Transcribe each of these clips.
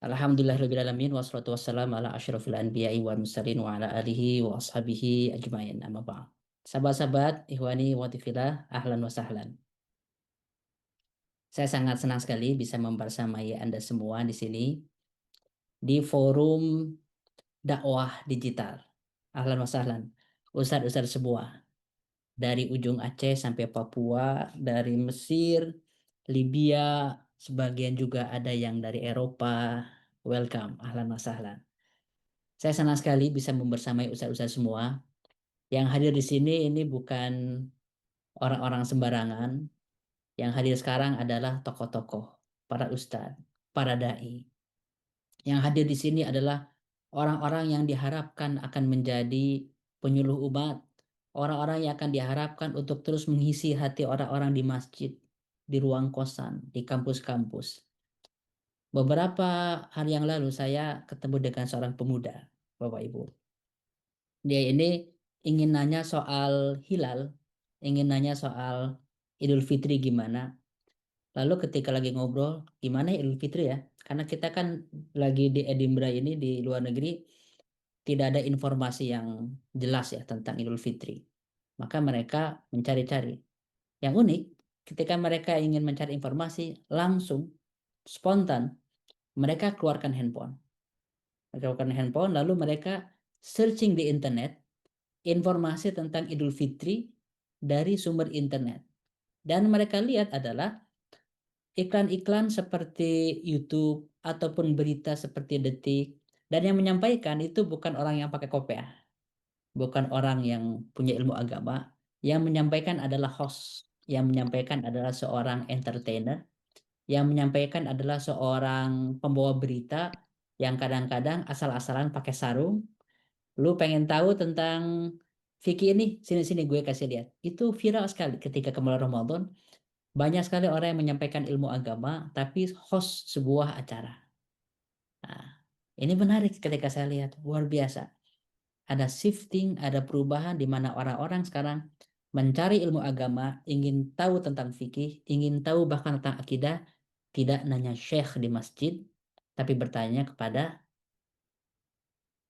Alhamdulillahirabbil alamin wassalatu wassalamu ala asyrofil anbiya'i wal mursalin wa ala alihi wa ashabihi ajmain. Amma ba'd. Sahabat-sahabat, ikhwani wa fillah, ahlan wa sahlan. Saya sangat senang sekali bisa membersamai Anda semua di sini di forum dakwah digital. Ahlan wa sahlan. Ustadz-ustadz semua dari ujung Aceh sampai Papua, dari Mesir, Libya, sebagian juga ada yang dari Eropa. Welcome, ahlan wa sahlan. Saya senang sekali bisa membersamai ustadz-ustadz semua. Yang hadir di sini ini bukan orang-orang sembarangan. Yang hadir sekarang adalah tokoh-tokoh, para ustadz, para dai. Yang hadir di sini adalah orang-orang yang diharapkan akan menjadi penyuluh umat, orang-orang yang akan diharapkan untuk terus mengisi hati orang-orang di masjid, di ruang kosan, di kampus-kampus. Beberapa hari yang lalu saya ketemu dengan seorang pemuda, Bapak Ibu. Dia ini ingin nanya soal hilal, ingin nanya soal Idul Fitri gimana. Lalu ketika lagi ngobrol, gimana ya Idul Fitri ya? Karena kita kan lagi di Edinburgh ini di luar negeri, tidak ada informasi yang jelas ya tentang Idul Fitri. Maka mereka mencari-cari. Yang unik, ketika mereka ingin mencari informasi, langsung, spontan, mereka keluarkan handphone. Mereka keluarkan handphone, lalu mereka searching di internet, informasi tentang Idul Fitri dari sumber internet. Dan mereka lihat adalah iklan-iklan seperti YouTube ataupun berita seperti Detik. Dan yang menyampaikan itu bukan orang yang pakai kopiah, bukan orang yang punya ilmu agama. Yang menyampaikan adalah host, yang menyampaikan adalah seorang entertainer, yang menyampaikan adalah seorang pembawa berita yang kadang-kadang asal-asalan pakai sarung. Lu pengen tahu tentang Vicky ini, sini-sini gue kasih lihat. Itu viral sekali ketika kemarin Ramadan. Banyak sekali orang yang menyampaikan ilmu agama, tapi host sebuah acara. Nah, ini menarik ketika saya lihat, luar biasa. Ada shifting, ada perubahan di mana orang-orang sekarang mencari ilmu agama, ingin tahu tentang fikih, ingin tahu bahkan tentang akidah, tidak nanya syekh di masjid, tapi bertanya kepada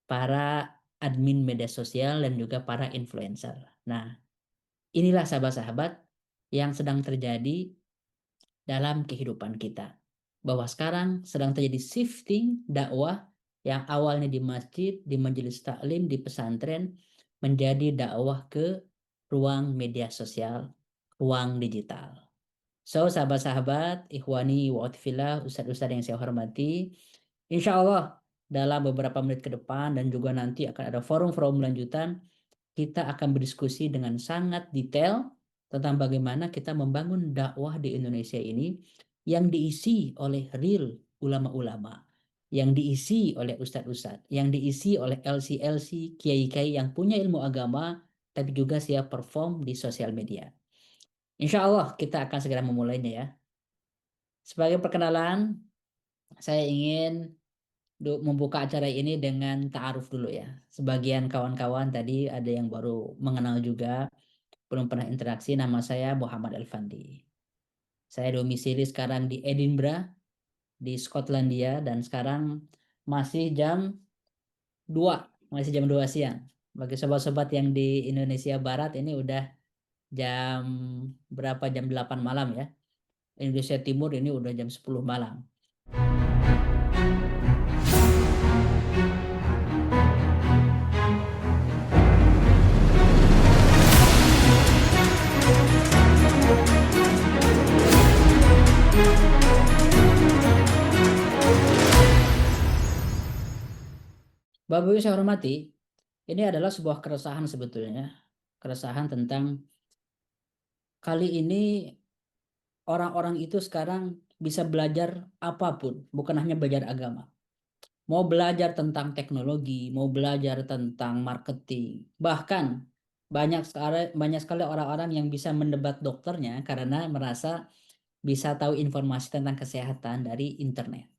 para admin media sosial dan juga para influencer. Nah, inilah sahabat-sahabat yang sedang terjadi dalam kehidupan kita. Bahwa sekarang sedang terjadi shifting dakwah yang awalnya di masjid, di majelis taklim, di pesantren, menjadi dakwah ke ruang media sosial, ruang digital. So, sahabat-sahabat, ikhwani wa fillah, ustadz-ustadz yang saya hormati, insya Allah dalam beberapa menit ke depan dan juga nanti akan ada forum-forum lanjutan, kita akan berdiskusi dengan sangat detail tentang bagaimana kita membangun dakwah di Indonesia ini yang diisi oleh real ulama-ulama, yang diisi oleh ustadz-ustadz, yang diisi oleh LC-LC, kiai-kiai yang punya ilmu agama, tapi juga siap perform di sosial media. Insya Allah kita akan segera memulainya ya. Sebagai perkenalan, saya ingin membuka acara ini dengan ta'aruf dulu ya. Sebagian kawan-kawan tadi ada yang baru mengenal juga, belum pernah interaksi. Nama saya Muhammad Elfandi. Saya domisili sekarang di Edinburgh, di Skotlandia, dan sekarang masih jam 2, masih jam 2 siang. Bagi sobat-sobat yang di Indonesia Barat ini udah jam berapa? Jam 8 malam ya. Indonesia Timur ini udah jam 10 malam. Bapak Ibu saya hormati, ini adalah sebuah keresahan sebetulnya. Keresahan tentang kali ini orang-orang itu sekarang bisa belajar apapun, bukan hanya belajar agama. Mau belajar tentang teknologi, mau belajar tentang marketing, bahkan banyak sekali orang-orang yang bisa mendebat dokternya karena merasa bisa tahu informasi tentang kesehatan dari internet.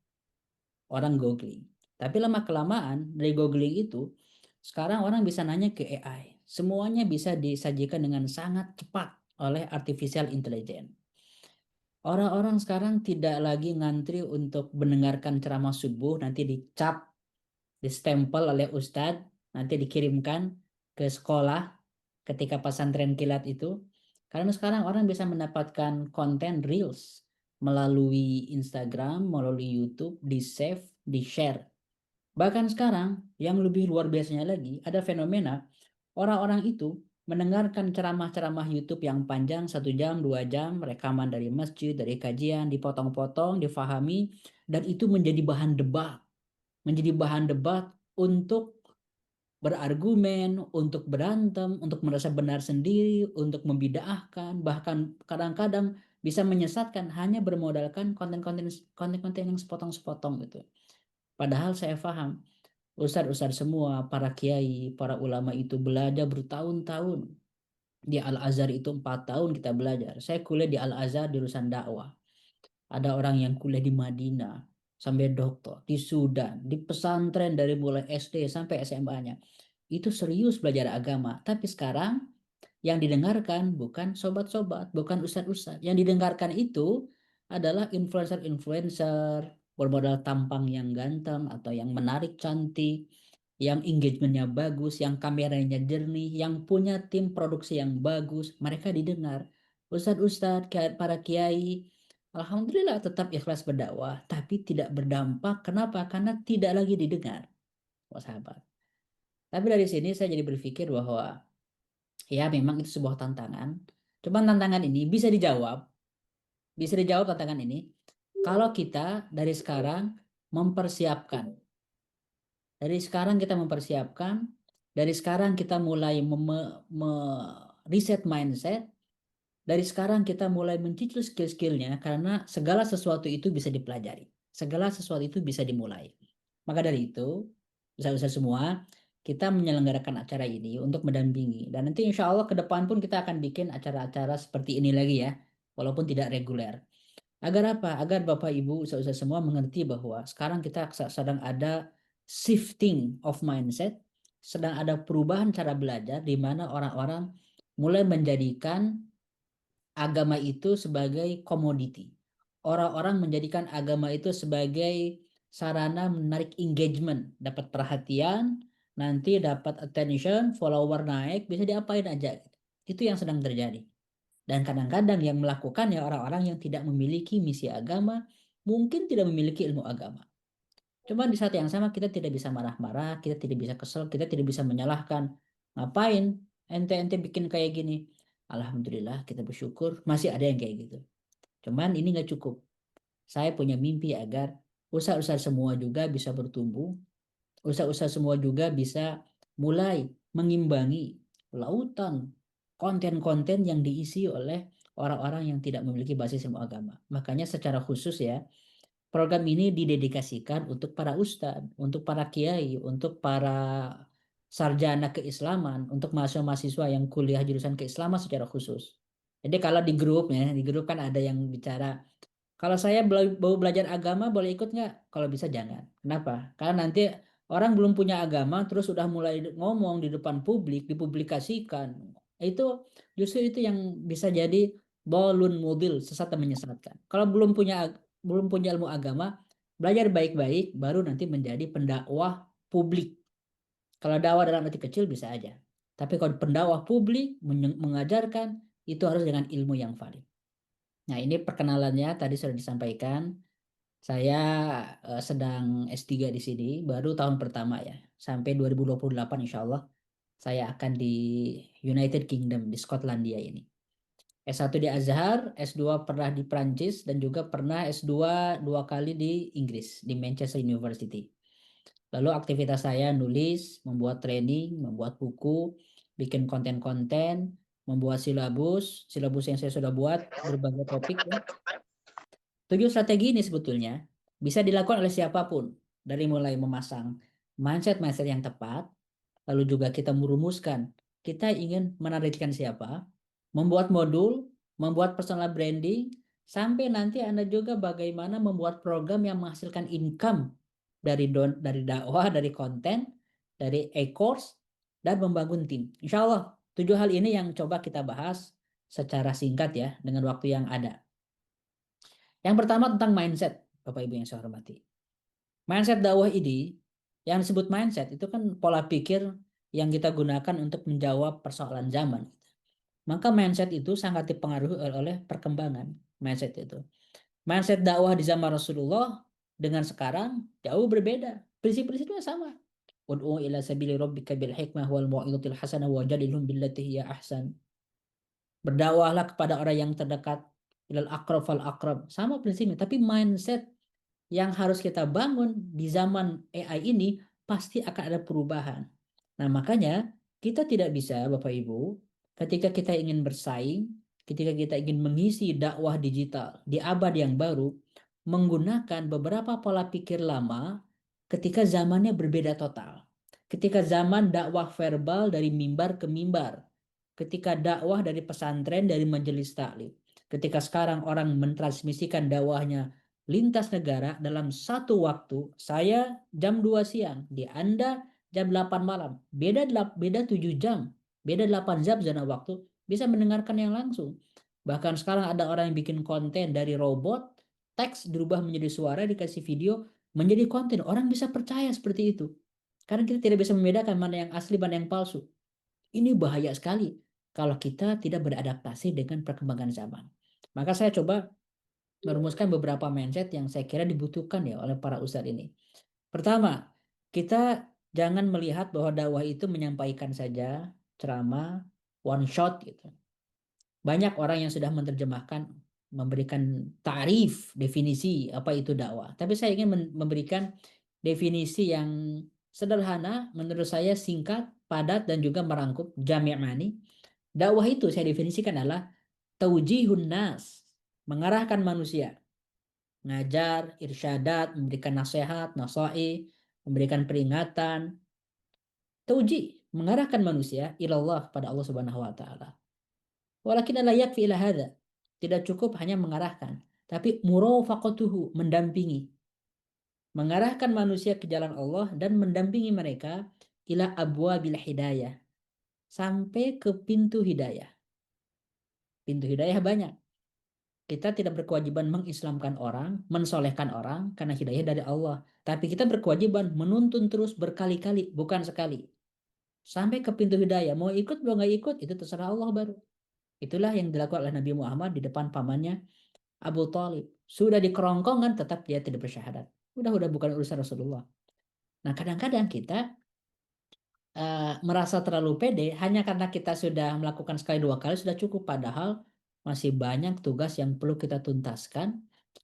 Orang googling. Tapi lama-kelamaan dari googling itu, sekarang orang bisa nanya ke AI. Semuanya bisa disajikan dengan sangat cepat oleh artificial intelligence. Orang-orang sekarang tidak lagi ngantri untuk mendengarkan ceramah subuh, nanti dicap, distempel oleh ustadz, nanti dikirimkan ke sekolah ketika pesantren kilat itu. Karena sekarang orang bisa mendapatkan konten reels melalui Instagram, melalui YouTube, di-save, di-share. Bahkan sekarang yang lebih luar biasanya lagi, ada fenomena orang-orang itu mendengarkan ceramah-ceramah YouTube yang panjang 1 jam, 2 jam, rekaman dari masjid, dari kajian, dipotong-potong, difahami, dan itu menjadi bahan debat untuk berargumen, untuk berantem, untuk merasa benar sendiri, untuk membid'ahkan, bahkan kadang-kadang bisa menyesatkan hanya bermodalkan konten-konten yang sepotong-sepotong gitu. Padahal saya paham, ustadz-ustadz semua, para kiai, para ulama itu belajar bertahun-tahun. Di Al-Azhar itu 4 tahun kita belajar. Saya kuliah di Al-Azhar di urusan dakwah. Ada orang yang kuliah di Madinah sampai doktor, di Sudan, di pesantren dari mulai SD sampai SMA-nya. Itu serius belajar agama. Tapi sekarang yang didengarkan bukan sobat-sobat, bukan ustadz-ustadz. Yang didengarkan itu adalah influencer-influencer bermodal tampang yang ganteng atau yang menarik, cantik, yang engagementnya bagus, yang kameranya jernih, yang punya tim produksi yang bagus. Mereka didengar. Ustadz-ustadz, para kiai, alhamdulillah tetap ikhlas berdakwah, tapi tidak berdampak. Kenapa? Karena tidak lagi didengar, sahabat. Tapi dari sini saya jadi berpikir bahwa ya memang itu sebuah tantangan. Cuman tantangan ini bisa dijawab tantangan ini kalau kita dari sekarang mempersiapkan. Dari sekarang kita mempersiapkan, dari sekarang kita mulai reset mindset, dari sekarang kita mulai mencicil skill-skillnya karena segala sesuatu itu bisa dipelajari. Segala sesuatu itu bisa dimulai. Maka dari itu, usaha-usaha semua, kita menyelenggarakan acara ini untuk mendampingi. Dan nanti insya Allah ke depan pun kita akan bikin acara-acara seperti ini lagi ya, walaupun tidak reguler. Agar apa? Agar Bapak Ibu usaha-usaha semua mengerti bahwa sekarang kita sedang ada shifting of mindset, sedang ada perubahan cara belajar di mana orang-orang mulai menjadikan agama itu sebagai komoditi. Orang-orang menjadikan agama itu sebagai sarana menarik engagement, dapat perhatian, nanti dapat attention, follower naik, bisa diapain aja. Itu yang sedang terjadi. Dan kadang-kadang yang melakukannya orang-orang yang tidak memiliki misi agama, mungkin tidak memiliki ilmu agama. Cuma di saat yang sama kita tidak bisa marah-marah, kita tidak bisa kesel, kita tidak bisa menyalahkan. Ngapain ente-ente bikin kayak gini? Alhamdulillah kita bersyukur masih ada yang kayak gitu. Cuman ini nggak cukup. Saya punya mimpi agar usaha-usaha semua juga bisa bertumbuh, usaha-usaha semua juga bisa mulai mengimbangi lautan konten-konten yang diisi oleh orang-orang yang tidak memiliki basis ilmu agama. Makanya secara khusus ya, program ini didedikasikan untuk para ustadz, untuk para kiai, untuk para sarjana keislaman, untuk mahasiswa-mahasiswa yang kuliah jurusan keislaman secara khusus. Jadi kalau di grup ya, di grup kan ada yang bicara, kalau saya mau belajar agama boleh ikut nggak? Kalau bisa jangan. Kenapa? Karena nanti orang belum punya agama terus sudah mulai ngomong di depan publik, dipublikasikan. Itu justru itu yang bisa jadi balun mobil sesat dan menyesatkan. Kalau belum punya ilmu agama, belajar baik-baik baru nanti menjadi pendakwah publik. Kalau dakwah dalam arti kecil bisa aja. Tapi kalau pendakwah publik mengajarkan itu harus dengan ilmu yang valid. Nah, ini perkenalannya tadi sudah disampaikan. Saya sedang S3 di sini, baru tahun pertama ya. Sampai 2028 insya Allah saya akan di United Kingdom, di Skotlandia ini. S1 di Azhar, S2 pernah di Prancis, dan juga pernah S2 kali di Inggris, di Manchester University. Lalu aktivitas saya nulis, membuat training, membuat buku, bikin konten-konten, membuat silabus yang saya sudah buat berbagai topik ya. 7 strategi ini sebetulnya bisa dilakukan oleh siapapun, dari mulai memasang mindset-mindset yang tepat, lalu juga kita merumuskan kita ingin menargetkan siapa, membuat modul, membuat personal branding, sampai nanti Anda juga bagaimana membuat program yang menghasilkan income dari dakwah, dari konten, dari e-course, dan membangun tim. Insya Allah, 7 hal ini yang coba kita bahas secara singkat ya, dengan waktu yang ada. Yang pertama tentang mindset, Bapak Ibu yang saya hormati. Mindset dakwah ini, yang disebut mindset itu kan pola pikir yang kita gunakan untuk menjawab persoalan zaman. Maka mindset itu sangat dipengaruhi oleh perkembangan mindset itu. Mindset dakwah di zaman Rasulullah dengan sekarang jauh berbeda. Prinsip-prinsipnya sama. Ud'u ila sabili rabbika bil hikmah wal mau'izatil hasanah wajadilhum billati hiya ahsan. Berdakwahlah kepada orang yang terdekat, ilal aqrab fal aqrab. Sama prinsipnya, tapi mindset yang harus kita bangun di zaman AI ini pasti akan ada perubahan. Nah, makanya kita tidak bisa, Bapak Ibu, ketika kita ingin bersaing, ketika kita ingin mengisi dakwah digital di abad yang baru, menggunakan beberapa pola pikir lama ketika zamannya berbeda total. Ketika zaman dakwah verbal dari mimbar ke mimbar, ketika dakwah dari pesantren dari majelis taklim, ketika sekarang orang mentransmisikan dakwahnya lintas negara dalam satu waktu, saya jam 2 siang, di Anda jam 8 malam. Beda 7 jam, beda 8 jam zona waktu, bisa mendengarkan yang langsung. Bahkan sekarang ada orang yang bikin konten dari robot, teks dirubah menjadi suara, dikasih video, menjadi konten. Orang bisa percaya seperti itu. Karena kita tidak bisa membedakan mana yang asli, mana yang palsu. Ini bahaya sekali kalau kita tidak beradaptasi dengan perkembangan zaman. Maka saya coba merumuskan beberapa mindset yang saya kira dibutuhkan ya oleh para ustadz ini. Pertama, kita jangan melihat bahwa dakwah itu menyampaikan saja ceramah one shot gitu. Banyak orang yang sudah menerjemahkan, memberikan tarif, definisi apa itu dakwah. Tapi saya ingin memberikan definisi yang sederhana, menurut saya singkat, padat, dan juga merangkup jami' mani. Dakwah itu saya definisikan adalah taujihun nas, mengarahkan manusia, ngajar, irsyadat, memberikan nasihat, nasai, memberikan peringatan, tauji, mengarahkan manusia ilallah pada Allah Subhanahu wa taala. Walakin la yakfi ila hadza. Tidak cukup hanya mengarahkan, tapi murafaqatuhu, mendampingi, mengarahkan manusia ke jalan Allah dan mendampingi mereka ila abwabil hidayah, sampai ke pintu hidayah. Pintu hidayah banyak. Kita tidak berkewajiban mengislamkan orang, mensolehkan orang karena hidayah dari Allah. Tapi kita berkewajiban menuntun terus berkali-kali, bukan sekali. Sampai ke pintu hidayah. Mau ikut, mau nggak ikut, itu terserah Allah baru. Itulah yang dilakukan oleh Nabi Muhammad di depan pamannya Abu Talib. Sudah dikerongkongan, tetap dia tidak bersyahadat. Udah bukan urusan Rasulullah. Nah, kadang-kadang kita merasa terlalu pede hanya karena kita sudah melakukan sekali dua kali sudah cukup, padahal masih banyak tugas yang perlu kita tuntaskan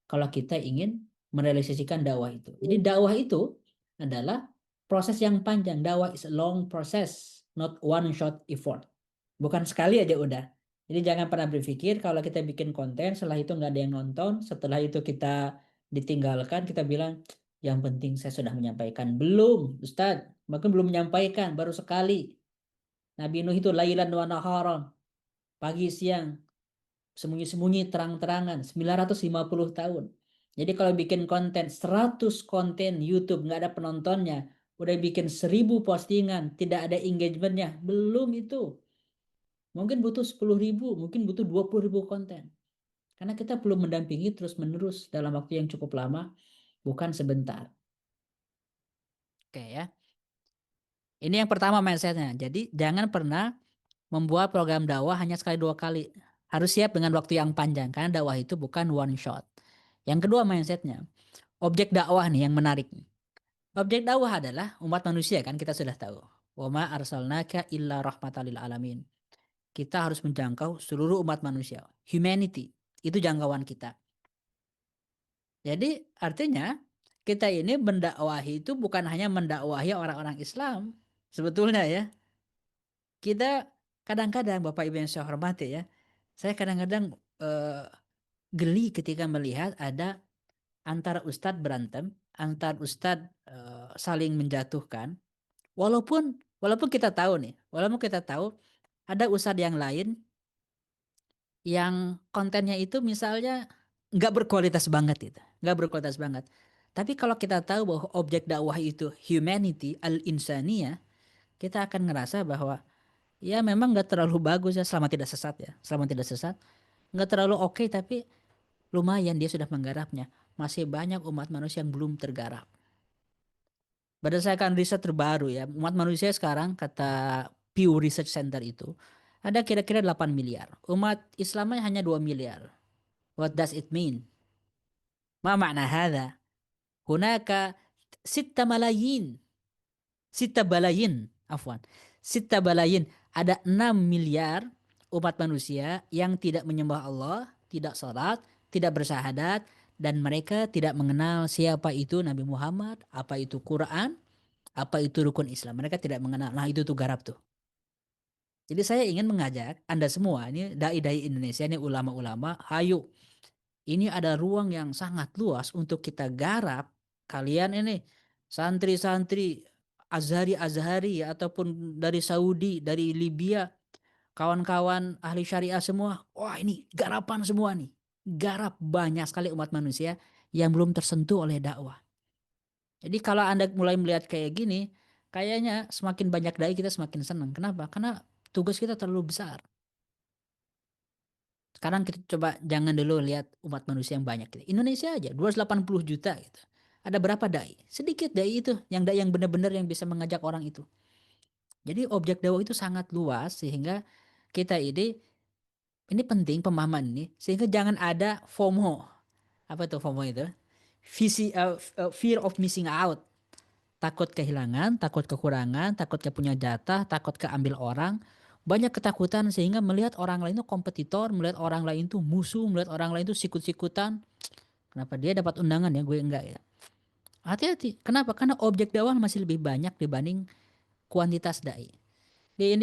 kalau kita ingin merealisasikan dakwah itu. Jadi dakwah itu adalah proses yang panjang. Dakwah is a long process, not one shot effort. Bukan sekali aja udah. Jadi jangan pernah berpikir kalau kita bikin konten setelah itu nggak ada yang nonton, setelah itu kita ditinggalkan, kita bilang yang penting saya sudah menyampaikan. Belum, Ustadz. Bahkan belum menyampaikan, baru sekali. Nabi Nuh itu lailan wa naharan, pagi siang, sembunyi-sembunyi terang-terangan, 950 tahun. Jadi kalau bikin konten 100 konten YouTube nggak ada penontonnya, udah bikin 1000 postingan, tidak ada engagementnya, belum itu. Mungkin butuh 10.000, mungkin butuh 20.000 konten. Karena kita perlu mendampingi terus-menerus dalam waktu yang cukup lama, bukan sebentar. Oke ya. Ini yang pertama mindsetnya. Jadi jangan pernah membuat program dakwah hanya sekali dua kali. Harus siap dengan waktu yang panjang karena dakwah itu bukan one shot. Yang kedua mindsetnya. Objek dakwah nih yang menarik. Objek dakwah adalah umat manusia kan kita sudah tahu. Wa ma arsalnaka illa rahmatan lil alamin. Kita harus menjangkau seluruh umat manusia. Humanity. Itu jangkauan kita. Jadi artinya kita ini mendakwahi itu bukan hanya mendakwahi orang-orang Islam. Sebetulnya ya. Kita kadang-kadang Bapak Ibu yang saya hormati ya. Saya kadang-kadang geli ketika melihat ada antara ustadz berantem, antar ustadz saling menjatuhkan. Walaupun kita tahu nih, walaupun kita tahu ada ustadz yang lain yang kontennya itu misalnya nggak berkualitas banget itu, nggak berkualitas banget. Tapi kalau kita tahu bahwa objek dakwah itu humanity, al-insaniyah, kita akan ngerasa bahwa ya memang nggak terlalu bagus ya selama tidak sesat ya, selama tidak sesat, nggak terlalu oke tapi lumayan dia sudah menggarapnya. Masih banyak umat manusia yang belum tergarap. Berdasarkan riset terbaru ya, umat manusia sekarang kata Pew Research Center itu ada kira-kira 8 miliar. Umat Islamnya hanya 2 miliar. What does it mean? Ma makna hadha? Hunaka 6 malayin. 6 balayin, afwan. 6 balayin. Ada 6 miliar umat manusia yang tidak menyembah Allah, tidak salat, tidak bersyahadat, dan mereka tidak mengenal siapa itu Nabi Muhammad, apa itu Quran, apa itu rukun Islam. Mereka tidak mengenal. Nah, itu tuh garap tuh. Jadi saya ingin mengajak Anda semua, ini dai-dai Indonesia, ini ulama-ulama, hayu. Ini ada ruang yang sangat luas untuk kita garap. Kalian ini santri-santri Azhari-Azhari ataupun dari Saudi, dari Libya, kawan-kawan ahli syariah semua. Wah, ini garapan semua nih. Garap banyak sekali umat manusia yang belum tersentuh oleh dakwah. Jadi kalau Anda mulai melihat kayak gini, kayaknya semakin banyak dai kita semakin senang. Kenapa? Karena tugas kita terlalu besar. Sekarang kita coba jangan dulu lihat umat manusia yang banyak gitu. Indonesia aja 280 juta gitu. Ada berapa dai? Sedikit dai itu, yang dai yang benar-benar yang bisa mengajak orang itu. Jadi objek dakwah itu sangat luas sehingga kita ini penting pemahaman ini sehingga jangan ada FOMO. Apa tuh FOMO itu? Fear of missing out. Takut kehilangan, takut kekurangan, takut punya jatah, takut keambil orang. Banyak ketakutan sehingga melihat orang lain itu kompetitor, melihat orang lain itu musuh, melihat orang lain itu sikut-sikutan. Kenapa dia dapat undangan ya, gue enggak ya. Hati-hati. Kenapa? Karena objek dakwah masih lebih banyak dibanding kuantitas dai. Di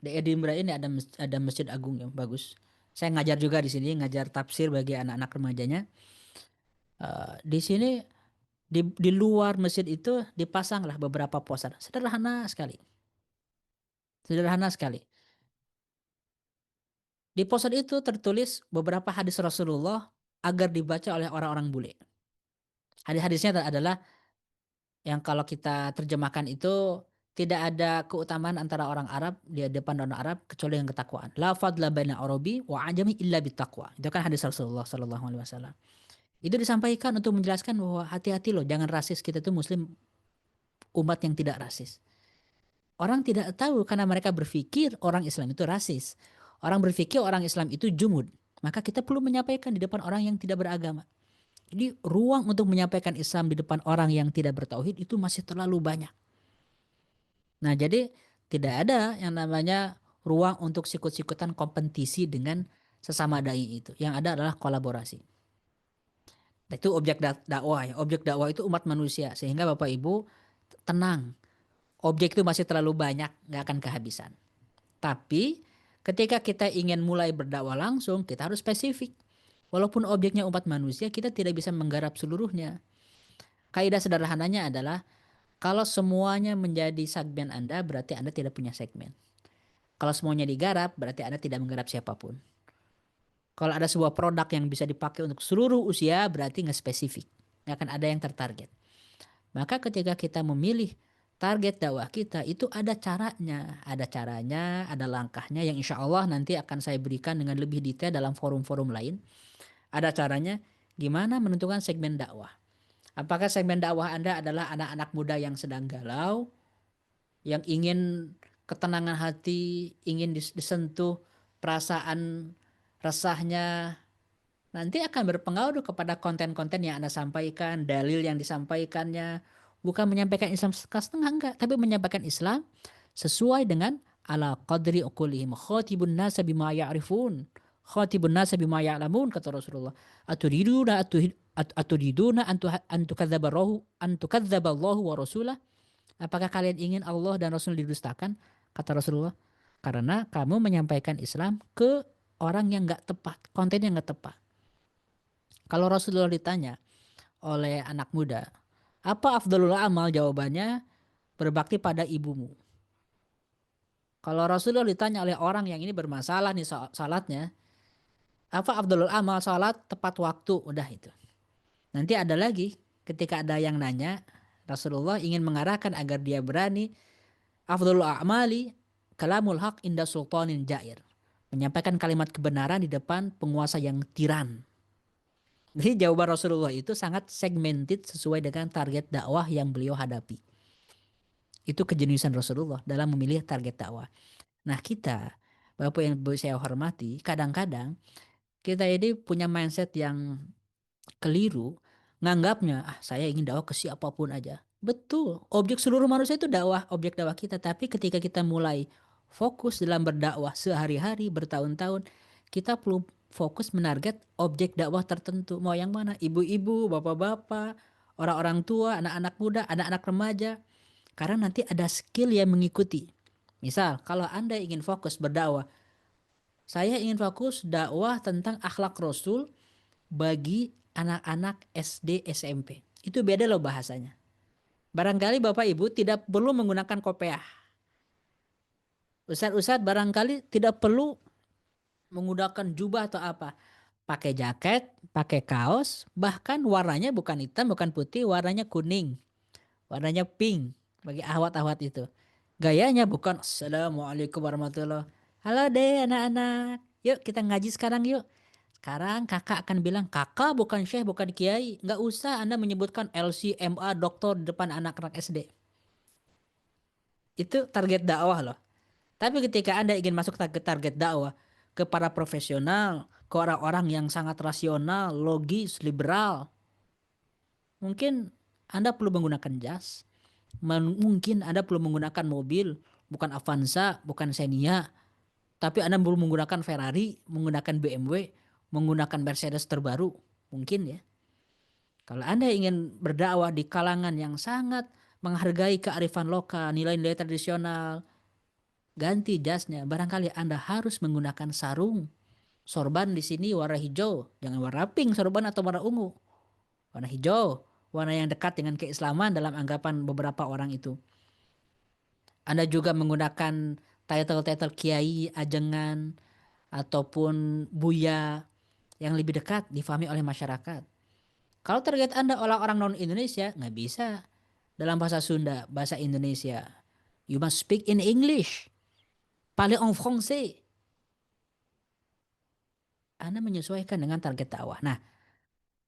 Edinburgh ini ada masjid agung yang bagus. Saya ngajar juga di sini, ngajar tafsir bagi anak-anak remajanya. Di sini di luar masjid itu dipasanglah beberapa poster. Sederhana sekali. Sederhana sekali. Di poster itu tertulis beberapa hadis Rasulullah agar dibaca oleh orang-orang bule. Hadis-hadisnya adalah yang kalau kita terjemahkan itu tidak ada keutamaan antara orang Arab di depan orang Arab kecuali yang ketakwaan. La fadla baina Arabi wa ajami illa bittaqwa. Itu kan hadis Rasulullah sallallahu alaihi wasallam. Itu disampaikan untuk menjelaskan bahwa hati-hati loh, jangan rasis, kita tuh muslim umat yang tidak rasis. Orang tidak tahu karena mereka berpikir orang Islam itu rasis. Orang berpikir orang Islam itu jumud. Maka kita perlu menyampaikan di depan orang yang tidak beragama. Jadi ruang untuk menyampaikan Islam di depan orang yang tidak bertauhid itu masih terlalu banyak. Nah, jadi tidak ada yang namanya ruang untuk sikut-sikutan kompetisi dengan sesama dai itu. Yang ada adalah kolaborasi. Nah, itu objek dakwah ya. Objek dakwah itu umat manusia. Sehingga Bapak Ibu tenang. Objek itu masih terlalu banyak, nggak akan kehabisan. Tapi ketika kita ingin mulai berdakwah langsung, kita harus spesifik. Walaupun objeknya umat manusia, kita tidak bisa menggarap seluruhnya. Kaidah sederhananya adalah kalau semuanya menjadi segmen Anda, berarti Anda tidak punya segmen. Kalau semuanya digarap, berarti Anda tidak menggarap siapapun. Kalau ada sebuah produk yang bisa dipakai untuk seluruh usia, berarti nggak spesifik. Nggak akan ada yang tertarget. Maka ketika kita memilih target dakwah kita, itu ada caranya. Ada caranya, ada langkahnya yang insya Allah nanti akan saya berikan dengan lebih detail dalam forum-forum lain. Ada caranya gimana menentukan segmen dakwah. Apakah segmen dakwah Anda adalah anak-anak muda yang sedang galau, yang ingin ketenangan hati, ingin disentuh perasaan resahnya, nanti akan berpengaruh kepada konten-konten yang Anda sampaikan, dalil yang disampaikannya. Bukan menyampaikan Islam setengah enggak, tapi menyampaikan Islam sesuai dengan ala qadri uqulihim. Khatibun nasa bima ya'rifun. Khatibun nasa bima ya'lamun, kata Rasulullah. Aturiduna antukadzaballahu wa rasulah. Apakah kalian ingin Allah dan Rasul didustakan? Kata Rasulullah. Karena kamu menyampaikan Islam ke orang yang nggak tepat, konten yang nggak tepat. Kalau Rasulullah ditanya oleh anak muda, apa afdalul amal? Jawabannya, berbakti pada ibumu. Kalau Rasulullah ditanya oleh orang yang ini bermasalah nih salatnya, apa afdalul amal? Salat tepat waktu, udah itu. Nanti ada lagi, ketika ada yang nanya, Rasulullah ingin mengarahkan agar dia berani, afdalul a'mali kalamul haq inda sultanin jair. menyampaikan kalimat kebenaran di depan penguasa yang tiran. Jadi jawaban Rasulullah itu sangat segmented sesuai dengan target dakwah yang beliau hadapi. Itu kejeniusan Rasulullah dalam memilih target dakwah. Nah kita, Bapak yang saya hormati, kadang-kadang kita ini punya mindset yang keliru, nganggapnya saya ingin dakwah ke siapapun aja. Betul, objek seluruh manusia itu dakwah, objek dakwah kita. Tapi ketika kita mulai fokus dalam berdakwah sehari-hari, bertahun-tahun, kita perlu fokus menarget objek dakwah tertentu. Mau yang mana? Ibu-ibu, bapak-bapak, orang-orang tua, anak-anak muda, anak-anak remaja. Karena nanti ada skill yang mengikuti. Misal, kalau Anda ingin fokus berdakwah, saya ingin fokus dakwah tentang akhlak Rasul bagi anak-anak SD SMP. Itu beda loh bahasanya. Barangkali Bapak Ibu tidak perlu menggunakan kopiah. Ustadz-ustadz barangkali tidak perlu menggunakan jubah atau apa. Pakai jaket, pakai kaos, bahkan warnanya bukan hitam, bukan putih, warnanya kuning, warnanya pink bagi ahwat-ahwat itu. Gayanya bukan Assalamualaikum warahmatullahi wabarakatuh. Halo deh anak-anak. Yuk kita ngaji sekarang yuk. Sekarang kakak akan bilang, kakak bukan syekh, bukan kiai. Nggak usah Anda menyebutkan LC, MA, doktor di depan anak-anak SD. Itu target dakwah loh. Tapi ketika Anda ingin masuk target dakwah ke para profesional, ke orang-orang yang sangat rasional, logis, liberal, mungkin Anda perlu menggunakan jas. Mungkin Anda perlu menggunakan mobil, bukan Avanza, bukan Xenia, tapi Anda perlu menggunakan Ferrari, menggunakan BMW, menggunakan Mercedes terbaru. Mungkin ya. Kalau Anda ingin berdakwah di kalangan yang sangat menghargai kearifan lokal, nilai-nilai tradisional, ganti jasnya. Barangkali Anda harus menggunakan sarung. Sorban di sini warna hijau, jangan warna pink sorban atau warna ungu. Warna hijau, warna yang dekat dengan keislaman dalam anggapan beberapa orang itu. Anda juga menggunakan title-title kiai, ajengan, ataupun buya yang lebih dekat difahami oleh masyarakat. Kalau target Anda orang-orang non-Indonesia, nggak bisa dalam bahasa Sunda, bahasa Indonesia. You must speak in English. Parlez en français. Anda menyesuaikan dengan target dakwah. Nah,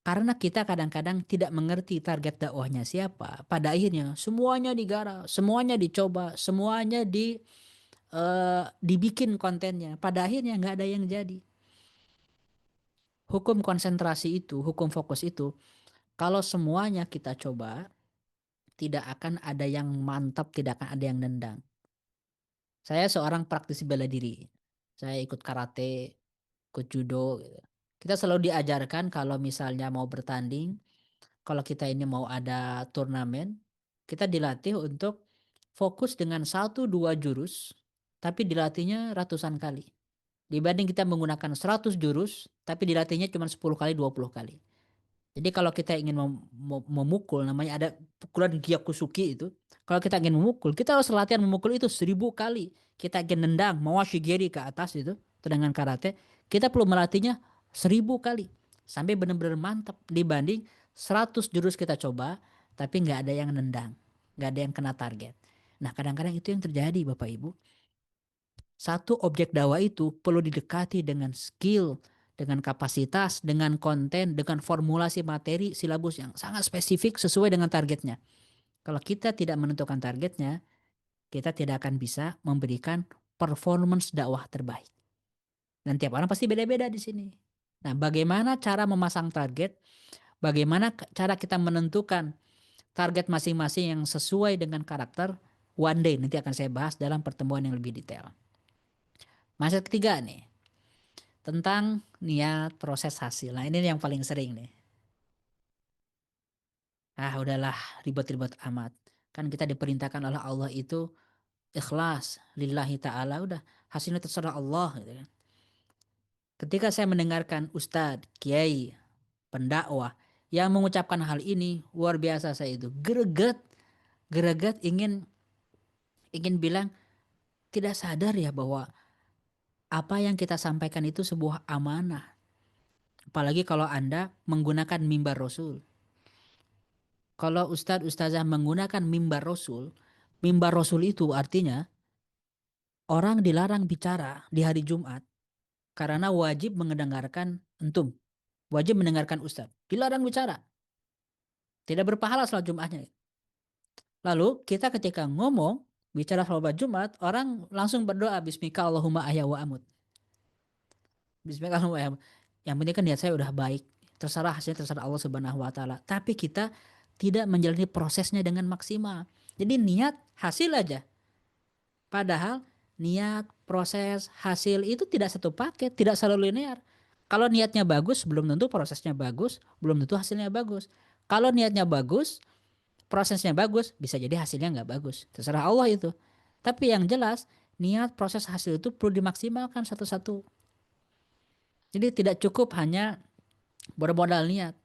karena kita kadang-kadang tidak mengerti target dakwahnya siapa, pada akhirnya semuanya digarap, semuanya dicoba, semuanya dibikin kontennya. Pada akhirnya nggak ada yang jadi. Hukum konsentrasi itu, hukum fokus itu, kalau semuanya kita coba, tidak akan ada yang mantap, tidak akan ada yang nendang. Saya seorang praktisi bela diri. Saya ikut karate, ikut judo gitu. Kita selalu diajarkan kalau misalnya mau bertanding, kalau kita ini mau ada turnamen, kita dilatih untuk fokus dengan satu dua jurus, tapi dilatihnya ratusan kali. Dibanding kita menggunakan 100 jurus, tapi dilatihnya cuma 10 kali, 20 kali. Jadi kalau kita ingin memukul, namanya ada pukulan Gyakusuki itu. Kalau kita ingin memukul, kita harus latihan memukul itu 1000 kali. Kita ingin nendang, mawa shigeri ke atas itu, dengan karate, kita perlu melatihnya 1000 kali. Sampai benar-benar mantap. Dibanding 100 jurus kita coba, tapi nggak ada yang nendang. Nggak ada yang kena target. Nah kadang-kadang itu yang terjadi Bapak Ibu. Satu objek dakwah itu perlu didekati dengan skill, dengan kapasitas, dengan konten, dengan formulasi materi, silabus yang sangat spesifik sesuai dengan targetnya. Kalau kita tidak menentukan targetnya, kita tidak akan bisa memberikan performance dakwah terbaik. Dan tiap orang pasti beda-beda di sini. Nah, bagaimana cara memasang target? Bagaimana cara kita menentukan target masing-masing yang sesuai dengan karakter? One day nanti akan saya bahas dalam pertemuan yang lebih detail. Mindset ketiga nih, tentang niat proses hasil. Nah ini yang paling sering nih. Ah udahlah ribet-ribet amat. Kan kita diperintahkan oleh Allah itu ikhlas lillahi ta'ala, udah hasilnya terserah Allah gitu kan. Ketika saya mendengarkan ustadz, kiai, pendakwah yang mengucapkan hal ini, luar biasa saya itu greget, greget ingin bilang tidak sadar ya bahwa apa yang kita sampaikan itu sebuah amanah. Apalagi kalau Anda menggunakan mimbar Rasul. Kalau ustadz ustazah menggunakan mimbar Rasul itu artinya orang dilarang bicara di hari Jumat. karena wajib mendengarkan antum, wajib mendengarkan ustadz, dilarang bicara, tidak berpahala salat Jumatnya. Lalu kita ketika ngomong bicara salat Jumat, orang langsung berdoa Bismika Allahumma ahya wa amut. Bismika Allahumma ahya. Yang penting kan niat saya udah baik. Terserah hasilnya, terserah Allah Subhanahu wa taala. Tapi kita tidak menjalani prosesnya dengan maksimal. Jadi niat hasil aja. Padahal niat, proses, hasil itu tidak satu paket, tidak selalu linear. Kalau niatnya bagus, belum tentu prosesnya bagus, belum tentu hasilnya bagus. Kalau niatnya bagus, prosesnya bagus, bisa jadi hasilnya nggak bagus. Terserah Allah itu. Tapi yang jelas, niat, proses, hasil itu perlu dimaksimalkan satu-satu. Jadi tidak cukup hanya bermodal niat.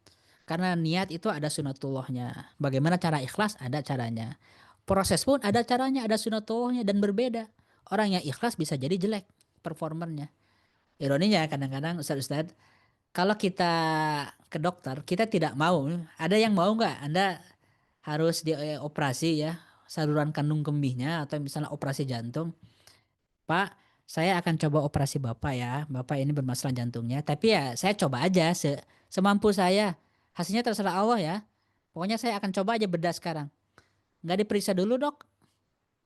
Karena niat itu ada sunatullahnya. Bagaimana cara ikhlas, ada caranya. Proses pun ada caranya, ada sunatullahnya dan berbeda. Orang yang ikhlas bisa jadi jelek performernya. Ironinya kadang-kadang Ustaz-Ustaz, kalau kita ke dokter, kita tidak mau. Ada yang mau nggak? Anda harus dioperasi ya, saluran kandung kemihnya atau misalnya operasi jantung. Pak, saya akan coba operasi Bapak ya. Bapak ini bermasalah jantungnya. Tapi ya saya coba aja semampu saya. Hasilnya terserah Allah ya. Pokoknya saya akan coba aja bedah sekarang. Nggak diperiksa dulu dok.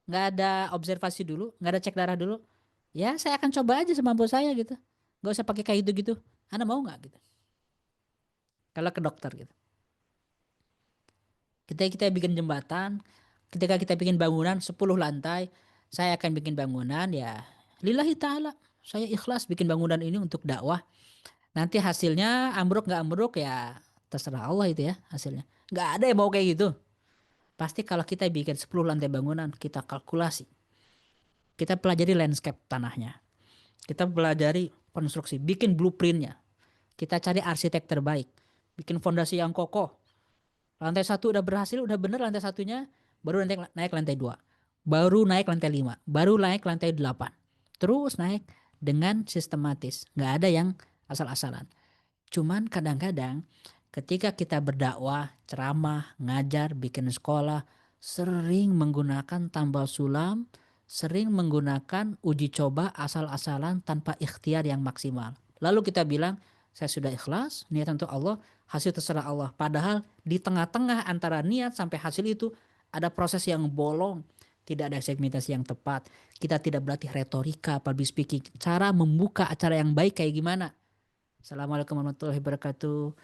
Nggak ada observasi dulu. Nggak ada cek darah dulu. Ya saya akan coba aja semampu saya gitu. Nggak usah pakai kayak gitu-gitu. Anda mau nggak gitu? Kalau ke dokter gitu. Kita bikin jembatan. Ketika kita bikin bangunan 10 lantai. Saya akan bikin bangunan ya. Lillahi ta'ala. Saya ikhlas bikin bangunan ini untuk dakwah. Nanti hasilnya ambruk nggak ambruk ya terserah Allah itu ya hasilnya. Nggak ada yang mau kayak gitu. Pasti kalau kita bikin 10 lantai bangunan, kita kalkulasi. Kita pelajari landscape tanahnya. Kita pelajari konstruksi, bikin blueprintnya. Kita cari arsitek terbaik. Bikin fondasi yang kokoh. Lantai satu udah berhasil, udah bener lantai satunya. Baru naik lantai dua. Baru naik lantai lima. Baru naik lantai delapan. Terus naik dengan sistematis. Nggak ada yang asal-asalan. Cuman kadang-kadang ketika kita berdakwah, ceramah, ngajar, bikin sekolah, sering menggunakan tambal sulam, sering menggunakan uji coba asal-asalan tanpa ikhtiar yang maksimal. Lalu kita bilang, saya sudah ikhlas, niat untuk Allah, hasil terserah Allah. Padahal di tengah-tengah antara niat sampai hasil itu ada proses yang bolong, tidak ada segmentasi yang tepat. Kita tidak berlatih retorika, public speaking, cara membuka acara yang baik kayak gimana. Assalamualaikum warahmatullahi wabarakatuh.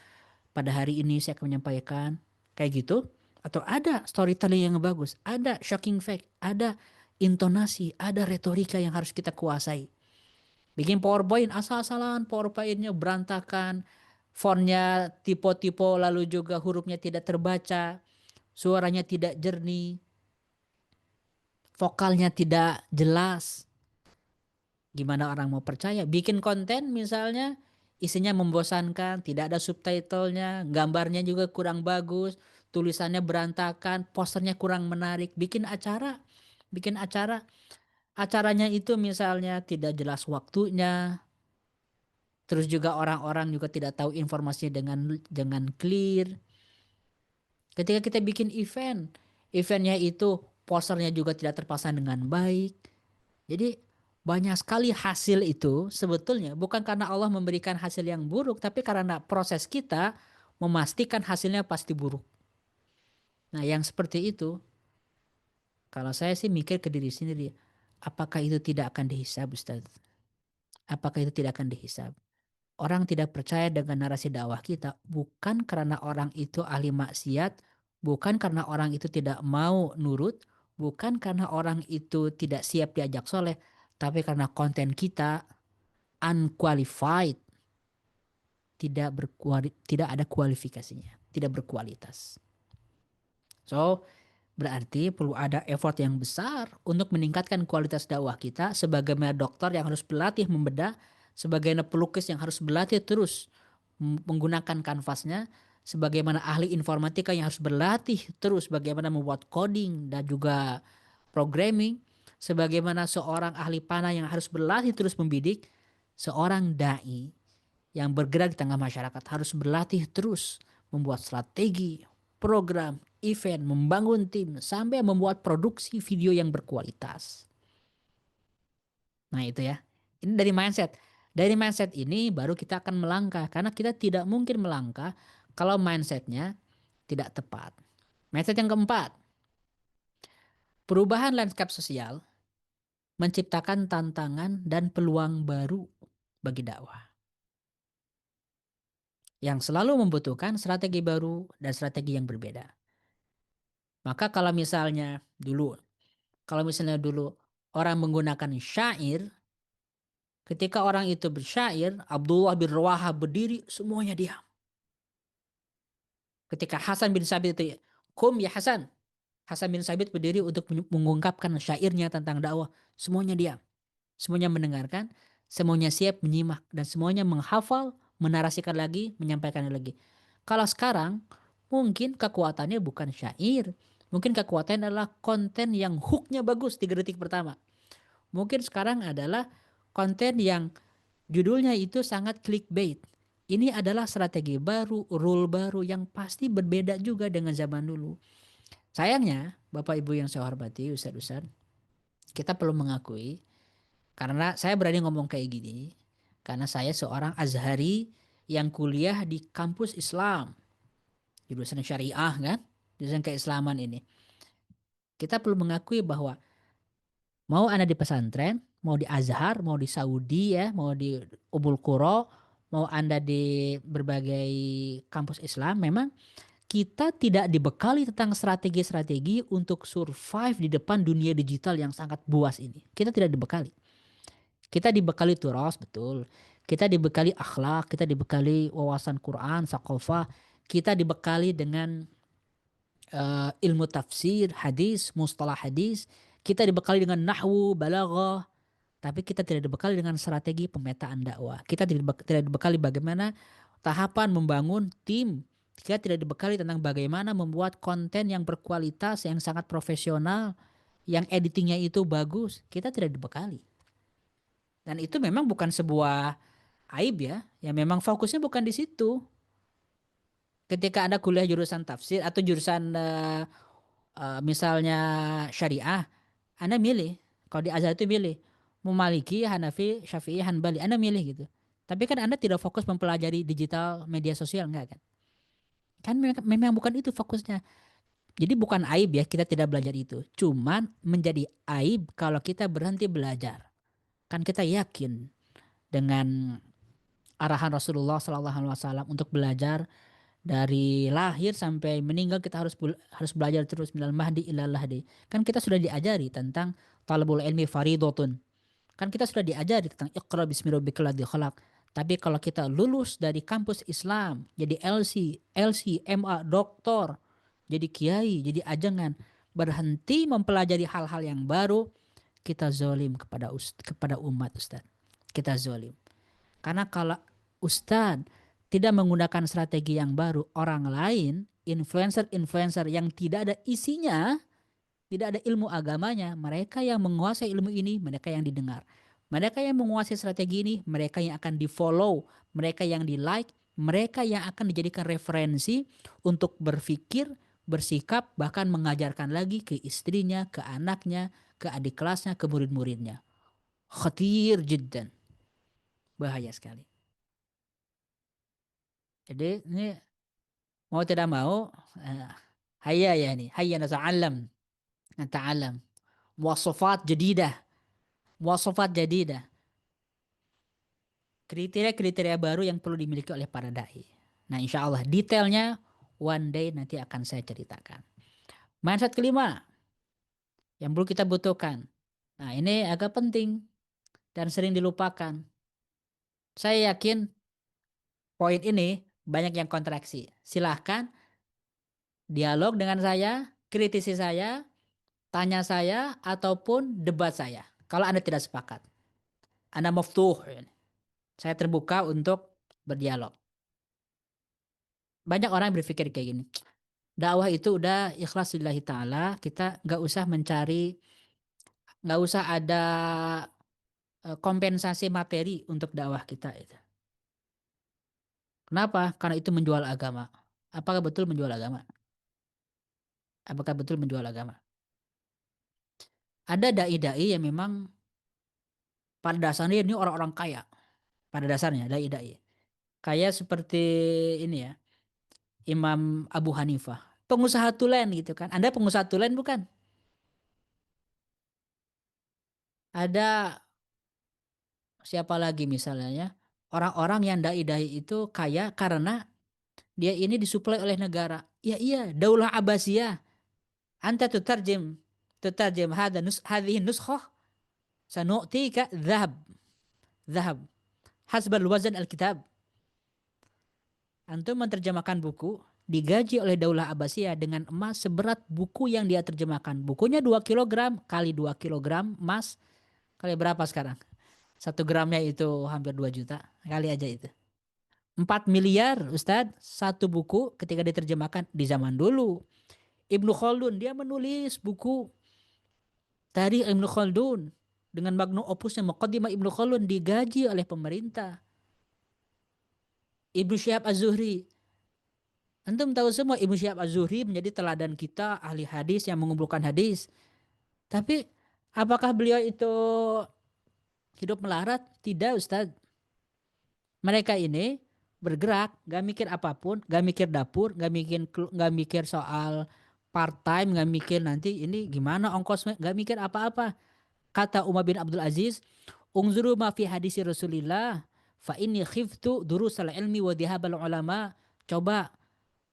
Pada hari ini saya akan menyampaikan kayak gitu. Atau ada storytelling yang bagus, ada shocking fact, ada intonasi, ada retorika yang harus kita kuasai. Bikin PowerPoint asal-asalan, PowerPoint-nya berantakan, fontnya tipe-tipe, lalu juga hurufnya tidak terbaca, suaranya tidak jernih, vokalnya tidak jelas. Gimana orang mau percaya? Bikin konten misalnya isinya membosankan, tidak ada subtitlenya, gambarnya juga kurang bagus, tulisannya berantakan, posternya kurang menarik. Bikin acara, acaranya itu misalnya tidak jelas waktunya, terus juga orang-orang juga tidak tahu informasinya dengan clear. Ketika kita bikin eventnya itu posternya juga tidak terpasang dengan baik. Jadi banyak sekali hasil itu sebetulnya bukan karena Allah memberikan hasil yang buruk, tapi karena proses kita memastikan hasilnya pasti buruk. Nah yang seperti itu, kalau saya sih mikir ke diri sendiri, apakah itu tidak akan dihisab Ustaz? Apakah itu tidak akan dihisab? Orang tidak percaya dengan narasi dakwah kita bukan karena orang itu ahli maksiat, bukan karena orang itu tidak mau nurut, bukan karena orang itu tidak siap diajak soleh, tapi karena konten kita unqualified, tidak ada kualifikasinya, tidak berkualitas. So, berarti perlu ada effort yang besar untuk meningkatkan kualitas dakwah kita sebagaimana dokter yang harus berlatih membedah, sebagaimana pelukis yang harus berlatih terus menggunakan kanvasnya, sebagaimana ahli informatika yang harus berlatih terus bagaimana membuat coding dan juga programming, sebagaimana seorang ahli panah yang harus berlatih terus membidik, seorang dai yang bergerak di tengah masyarakat harus berlatih terus membuat strategi, program, event, membangun tim, sampai membuat produksi video yang berkualitas. Nah itu ya, ini dari mindset. Dari mindset ini baru kita akan melangkah, karena kita tidak mungkin melangkah kalau mindsetnya tidak tepat. Mindset yang keempat, perubahan lanskap sosial menciptakan tantangan dan peluang baru bagi dakwah, yang selalu membutuhkan strategi baru dan strategi yang berbeda. Maka kalau misalnya dulu orang menggunakan syair, ketika orang itu bersyair, Abdullah bin Rawaha berdiri, semuanya diam. Ketika Hasan bin Sabit itu, "Kum ya Hasan." Hasan bin Sabit berdiri untuk mengungkapkan syairnya tentang dakwah, semuanya diam. Semuanya mendengarkan, semuanya siap menyimak, dan semuanya menghafal, menarasikan lagi, menyampaikan lagi. Kalau sekarang, mungkin kekuatannya bukan syair. Mungkin kekuatannya adalah konten yang hooknya bagus 3 detik pertama. Mungkin sekarang adalah konten yang judulnya itu sangat clickbait. Ini adalah strategi baru, rule baru yang pasti berbeda juga dengan zaman dulu. Sayangnya, Bapak Ibu yang saya hormati, Ustadz-Ustadz, kita perlu mengakui, karena saya berani ngomong kayak gini, karena saya seorang Azhari yang kuliah di kampus Islam, jurusan syariah kan, jurusan keislaman ini. Kita perlu mengakui bahwa mau Anda di pesantren, mau di Azhar, mau di Saudi ya, mau di Ummul Qura, mau Anda di berbagai kampus Islam, memang kita tidak dibekali tentang strategi-strategi untuk survive di depan dunia digital yang sangat buas ini. Kita tidak dibekali. Kita dibekali turas, betul. Kita dibekali akhlak, kita dibekali wawasan Quran, sakofah. Kita dibekali dengan ilmu tafsir, hadis, mustalah hadis. Kita dibekali dengan nahwu, balaghah. Tapi kita tidak dibekali dengan strategi pemetaan dakwah. Kita tidak dibekali bagaimana tahapan membangun tim. Kita tidak dibekali tentang bagaimana membuat konten yang berkualitas, yang sangat profesional, yang editingnya itu bagus. Kita tidak dibekali. Dan itu memang bukan sebuah aib ya. Ya memang fokusnya bukan di situ. Ketika Anda kuliah jurusan tafsir atau jurusan misalnya syariah, Anda milih. Kalau di Azhar itu milih. Mau Maliki, Hanafi, Syafi'i, Hanbali. Anda milih gitu. Tapi kan Anda tidak fokus mempelajari digital media sosial, enggak kan? Kan memang bukan itu fokusnya. Jadi bukan aib ya kita tidak belajar itu. Cuman menjadi aib kalau kita berhenti belajar. Kan kita yakin dengan arahan Rasulullah SAW untuk belajar dari lahir sampai meninggal, kita harus belajar terus minal mahdi ilal lahdi. Kan kita sudah diajari tentang talabul ilmi faridotun. Kan kita sudah diajari tentang iqra bismi rabbikal ladzi khalaq. Tapi kalau kita lulus dari kampus Islam, jadi LC, MA, doktor, jadi kiai, jadi ajangan, berhenti mempelajari hal-hal yang baru, kita zolim kepada umat, Ustaz. Kita zolim. Karena kalau Ustadz tidak menggunakan strategi yang baru, orang lain, influencer-influencer yang tidak ada isinya, tidak ada ilmu agamanya, mereka yang menguasai ilmu ini, mereka yang didengar. Mereka yang menguasai strategi ini, mereka yang akan di-follow, mereka yang di-like, mereka yang akan dijadikan referensi untuk berpikir, bersikap, bahkan mengajarkan lagi ke istrinya, ke anaknya, ke adik kelasnya, ke murid-muridnya. Khatir jiddan. Bahaya sekali. Jadi ini mau tidak mau, eh, hayya ya ini, hayya nata'allam, muwasafat jadidah, muwasafat jadidah, kriteria-kriteria baru yang perlu dimiliki oleh para dai. Nah, insya Allah detailnya one day nanti akan saya ceritakan. Mindset kelima yang perlu kita butuhkan. Nah, ini agak penting dan sering dilupakan. Saya yakin poin ini banyak yang kontraksi. Silahkan dialog dengan saya, kritisi saya, tanya saya, ataupun debat saya. Kalau Anda tidak sepakat, Anda maftuh. Saya terbuka untuk berdialog. Banyak orang yang berpikir kayak gini. Dakwah itu udah ikhlas lillahi ta'ala. Kita nggak usah ada kompensasi materi untuk dakwah kita itu. Kenapa? Karena itu menjual agama. Apakah betul menjual agama? Apakah betul menjual agama? Ada dai-dai yang memang pada dasarnya ini orang-orang kaya. pada dasarnya dai-dai. Kayak seperti ini ya, Imam Abu Hanifah. Pengusaha tulen gitu kan. Anda pengusaha tulen bukan? Ada siapa lagi misalnya ya? Orang-orang yang dai-dai itu kaya karena dia ini disuplai oleh negara. Ya iya, Daulah Abbasiyah. Anta tutarjim hadhihi nuskhah sanu'tika dhahab hasbal wazan alkitab. Antum menerjemahkan buku digaji oleh Daulah Abbasiyah dengan emas seberat buku yang dia terjemahkan. Bukunya 2 kilogram kali 2 kilogram emas kali berapa sekarang? 1 gramnya itu hampir 2 juta. Kali aja itu. 4 miliar Ustadz satu buku ketika diterjemahkan di zaman dulu. Ibnu Khaldun dia menulis buku Tarikh Ibnu Khaldun dengan magnum opusnya Muqaddimah Ibnu Khaldun digaji oleh pemerintah. Ibnu Syihab Az-Zuhri. Antum tahu semua Ibnu Syihab Az-Zuhri menjadi teladan kita ahli hadis yang mengumpulkan hadis. Tapi apakah beliau itu hidup melarat? Tidak Ustadz. Mereka ini bergerak, gak mikir apapun, gak mikir dapur, gak mikir soal part time, gak mikir nanti ini gimana ongkosnya, gak mikir apa-apa. Kata Umar bin Abdul Aziz, "Ungzuru ma fi hadisi Rasulillah, fa inni khiftu durusal ilmi wa dhihabal ulama." Coba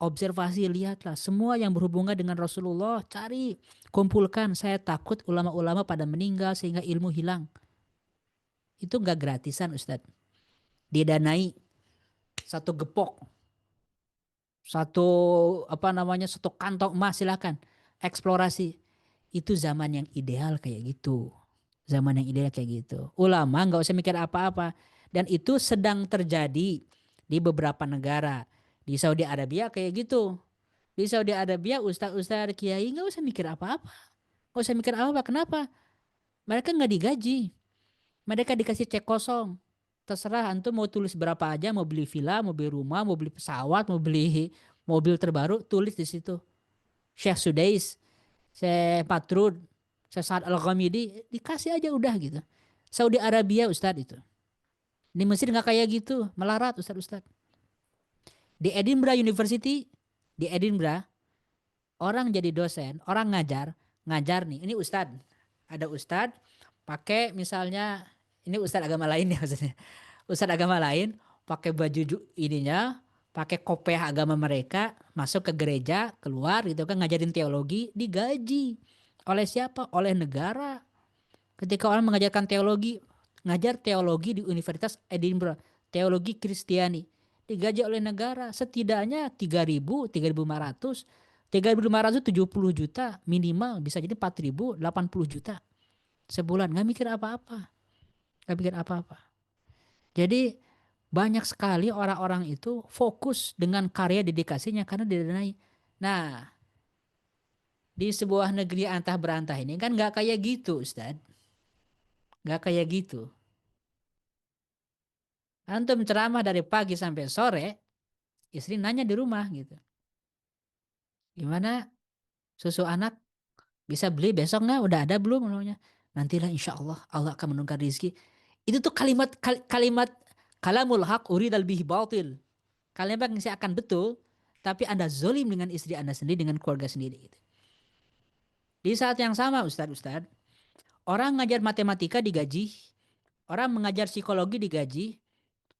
observasi, lihatlah semua yang berhubungan dengan Rasulullah, cari, kumpulkan. Saya takut ulama-ulama pada meninggal sehingga ilmu hilang. Itu nggak gratisan Ustadz. Didanai satu gepok, satu apa namanya, satu kantong emas, silakan eksplorasi. Itu zaman yang ideal kayak gitu. Zaman yang ideal kayak gitu. Ulama nggak usah mikir apa-apa. Dan itu sedang terjadi di beberapa negara. Di Saudi Arabia kayak gitu. Di Saudi Arabia ustaz-ustaz kiai nggak usah mikir apa-apa. Nggak usah mikir apa-apa. Kenapa? Mereka nggak digaji. Mereka dikasih cek kosong. Terserah antum mau tulis berapa aja, mau beli villa, mau beli rumah, mau beli pesawat, mau beli mobil terbaru, tulis di situ. Syekh Sudais, Syekh Patrud, Syekh Sa'ad Al-Ghamidi, dikasih aja udah gitu. Saudi Arabia Ustadz itu. Di Mesir nggak kayak gitu, melarat Ustadz-Ustadz. Di Edinburgh University, di Edinburgh, orang jadi dosen, orang ngajar nih. Ini Ustadz, ada Ustadz, pakai misalnya, ini Ustadz agama lain ya maksudnya. Ustadz agama lain, pakai baju ininya, pakai kopiah agama mereka, masuk ke gereja, keluar gitu kan, ngajarin teologi, digaji. Oleh siapa? Oleh negara. Ketika orang mengajarkan teologi, ngajar teologi di Universitas Edinburgh, teologi Kristiani, digaji oleh negara setidaknya 3.500, 3.570 juta minimal, bisa jadi 4.080 juta sebulan. Nggak mikir apa-apa, nggak mikir apa-apa. Jadi banyak sekali orang-orang itu fokus dengan karya dedikasinya karena didanai. Nah, di sebuah negeri antah berantah ini kan nggak kayak gitu, Ustadz. Nggak kayak gitu. Antum ceramah dari pagi sampai sore, istri nanya di rumah gitu. Gimana susu anak bisa beli besok nggak? Udah ada belum? Namanya. Nantilah insya Allah Allah akan menukar rizki. Itu tuh kalimat kalamul haq uridal bihi batil. Kalimat yang saya akan betul, tapi Anda zolim dengan istri Anda sendiri, dengan keluarga sendiri. Gitu. Di saat yang sama Ustadz, orang ngajar matematika digaji, orang mengajar psikologi digaji,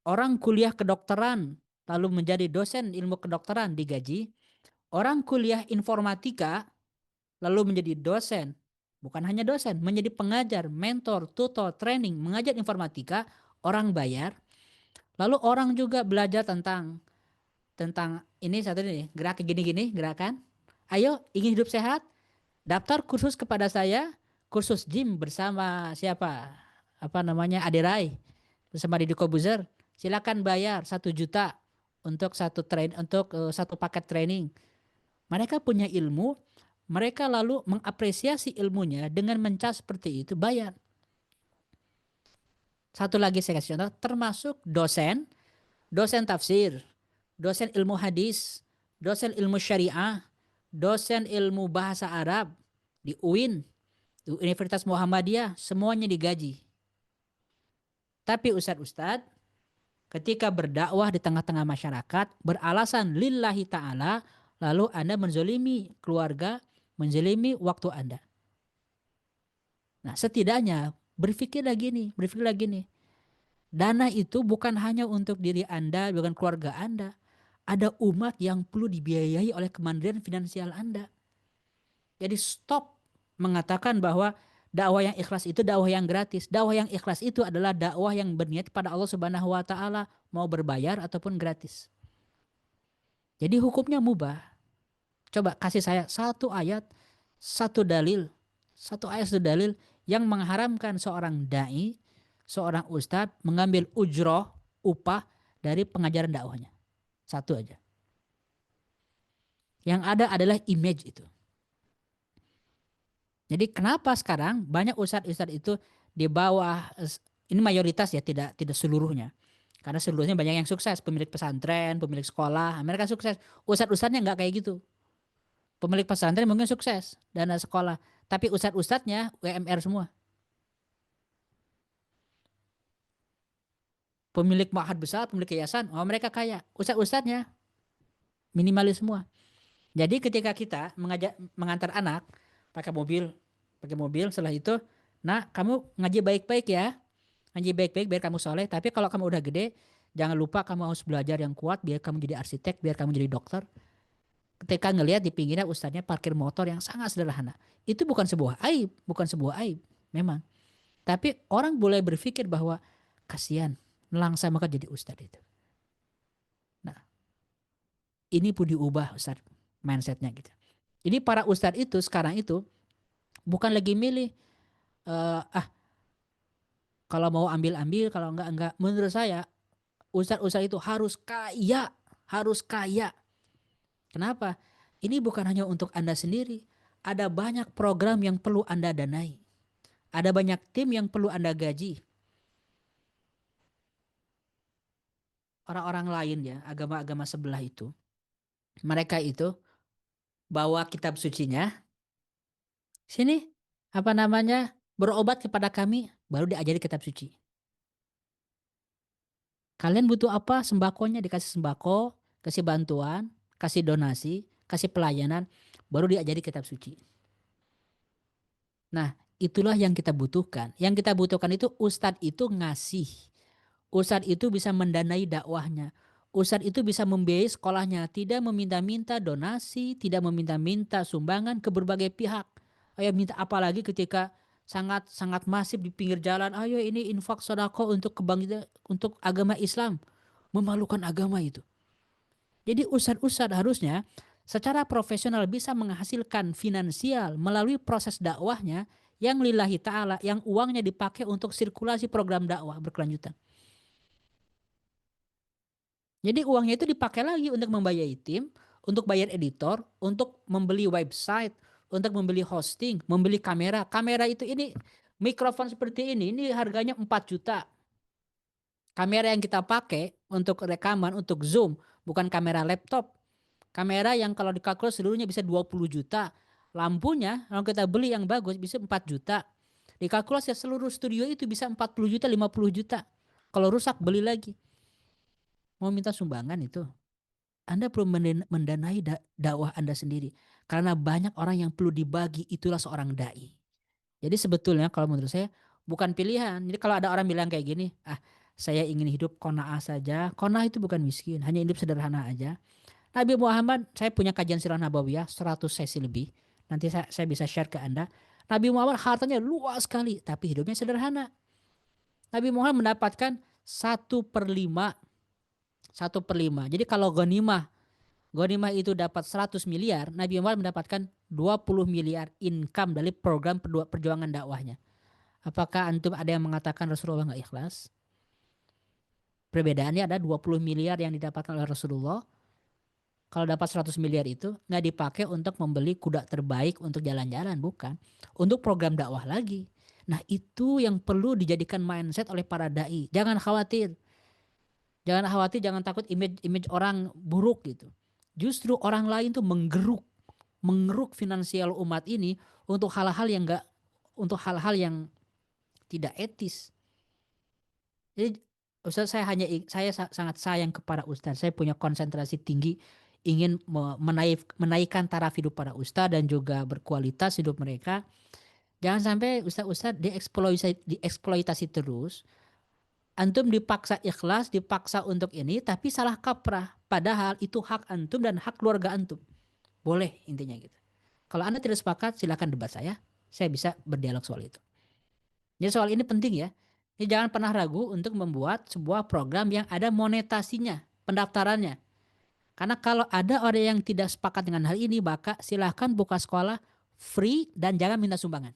orang kuliah kedokteran lalu menjadi dosen ilmu kedokteran digaji, orang kuliah informatika lalu menjadi dosen, bukan hanya dosen, menjadi pengajar, mentor, tutor, training, mengajar informatika, orang bayar. Lalu orang juga belajar tentang ini satu ini, gerak gini-gini, gerakan. Ayo, ingin hidup sehat? Daftar kursus kepada saya, kursus gym bersama siapa? Apa namanya? Aderai bersama Didi Kobuzer. Silakan bayar 1 juta untuk satu paket training. Mereka punya ilmu, mereka lalu mengapresiasi ilmunya dengan mencas seperti itu, bayar. Satu lagi saya kasih contoh, termasuk dosen tafsir, dosen ilmu hadis, dosen ilmu syariah, dosen ilmu bahasa Arab di UIN, di Universitas Muhammadiyah, semuanya digaji. Tapi ustadz-ustadz, ketika berdakwah di tengah-tengah masyarakat beralasan lillahi ta'ala, lalu Anda menzolimi keluarga, menzolimi waktu Anda. Nah, setidaknya berpikirlah gini. Dana itu bukan hanya untuk diri Anda, bukan keluarga Anda. Ada umat yang perlu dibiayai oleh kemandirian finansial Anda. Jadi stop mengatakan bahwa dakwah yang ikhlas itu dakwah yang gratis. Dakwah yang ikhlas itu adalah dakwah yang berniat pada Allah Subhanahu wa taala, mau berbayar ataupun gratis. Jadi hukumnya mubah. Coba kasih saya satu ayat, satu dalil, satu dalil yang mengharamkan seorang dai, seorang ustadz mengambil ujroh, upah dari pengajaran dakwahnya. Satu aja. Yang ada adalah image itu. Jadi kenapa sekarang banyak ustadz-ustadz itu di bawah, ini mayoritas ya, tidak seluruhnya. Karena seluruhnya banyak yang sukses, pemilik pesantren, pemilik sekolah, mereka sukses. Ustadz-ustadznya nggak kayak gitu. Pemilik pesantren mungkin sukses, dana sekolah. Tapi ustadz-ustadznya UMR semua. Pemilik ma'had besar, pemilik yayasan, oh mereka kaya. Ustadz-ustadznya minimalis semua. Jadi ketika kita mengantar anak pakai mobil, setelah itu, nah kamu ngaji baik-baik ya, ngaji baik-baik biar kamu soleh. Tapi kalau kamu udah gede, jangan lupa kamu harus belajar yang kuat biar kamu jadi arsitek, biar kamu jadi dokter. Ketika ngelihat di pinggirnya ustadznya parkir motor yang sangat sederhana, itu bukan sebuah aib, memang. Tapi orang boleh berpikir bahwa kasihan, nelangsa maka jadi ustadz itu. Nah, ini pun diubah ustadz mindsetnya gitu. Jadi para ustadz itu sekarang itu bukan lagi milih, kalau mau ambil-ambil, kalau enggak. Menurut saya ustadz-ustadz itu harus kaya, harus kaya. Kenapa? Ini bukan hanya untuk Anda sendiri. Ada banyak program yang perlu Anda danai. Ada banyak tim yang perlu Anda gaji. Orang-orang lain ya, agama-agama sebelah itu, mereka itu bawa kitab sucinya, sini, apa namanya, berobat kepada kami, baru diajari kitab suci. Kalian butuh apa? Sembakonya dikasih sembako, kasih bantuan, kasih donasi, kasih pelayanan, baru diajari kitab suci. Nah, itulah yang kita butuhkan. Yang kita butuhkan itu ustadz itu ngasih. Ustadz itu bisa mendanai dakwahnya. Ustadz itu bisa membiayai sekolahnya, tidak meminta-minta donasi, tidak meminta-minta sumbangan ke berbagai pihak. Ayo minta apalagi ketika sangat sangat masif di pinggir jalan. Ayo ini infak sodako untuk kebangkitan untuk agama Islam. Memalukan agama itu. Jadi ustadz-ustadz harusnya secara profesional bisa menghasilkan finansial melalui proses dakwahnya yang lillahi ta'ala, yang uangnya dipakai untuk sirkulasi program dakwah berkelanjutan. Jadi uangnya itu dipakai lagi untuk membiayai tim, untuk bayar editor, untuk membeli website, untuk membeli hosting, membeli kamera. Kamera itu ini mikrofon seperti ini harganya 4 juta. Kamera yang kita pakai untuk rekaman, untuk zoom, bukan kamera laptop. Kamera yang kalau dikalkulasi seluruhnya bisa 20 juta. Lampunya kalau kita beli yang bagus bisa 4 juta. Dikalkulasi seluruh studio itu bisa 40 juta, 50 juta. Kalau rusak beli lagi. Mau minta sumbangan itu, Anda perlu mendanai dakwah Anda sendiri. Karena banyak orang yang perlu dibagi, itulah seorang dai. Jadi sebetulnya kalau menurut saya bukan pilihan. Jadi kalau ada orang bilang kayak gini, saya ingin hidup qanaah saja. Qanaah itu bukan miskin, hanya hidup sederhana aja. Nabi Muhammad, saya punya kajian sirah nabawiyah 100 sesi lebih. Nanti saya bisa share ke Anda. Nabi Muhammad hartanya luas sekali, tapi hidupnya sederhana. Nabi Muhammad mendapatkan 1/5. 1/5. Jadi kalau Ghanimah itu dapat 100 miliar, Nabi Muhammad mendapatkan 20 miliar income dari program perjuangan dakwahnya. Apakah antum ada yang mengatakan Rasulullah nggak ikhlas? Perbedaannya ada 20 miliar yang didapatkan oleh Rasulullah. Kalau dapat 100 miliar itu nggak dipakai untuk membeli kuda terbaik untuk jalan-jalan, bukan. Untuk program dakwah lagi. Nah itu yang perlu dijadikan mindset oleh para da'i. Jangan khawatir. Jangan takut image orang buruk gitu. Justru orang lain tuh mengeruk finansial umat ini untuk hal-hal yang tidak etis. Jadi Ustaz, saya sangat sayang kepada Ustaz. Saya punya konsentrasi tinggi ingin menaikkan taraf hidup para ustaz dan juga berkualitas hidup mereka. Jangan sampai ustaz-ustaz dieksploitasi terus. Antum dipaksa ikhlas, dipaksa untuk ini, tapi salah kaprah. Padahal itu hak antum dan hak keluarga antum. Boleh intinya gitu. Kalau Anda tidak sepakat, silakan debat saya. Saya bisa berdialog soal itu. Jadi soal ini penting ya. Jadi jangan pernah ragu untuk membuat sebuah program yang ada monetasinya, pendaftarannya. Karena kalau ada orang yang tidak sepakat dengan hal ini, maka silahkan buka sekolah free dan jangan minta sumbangan.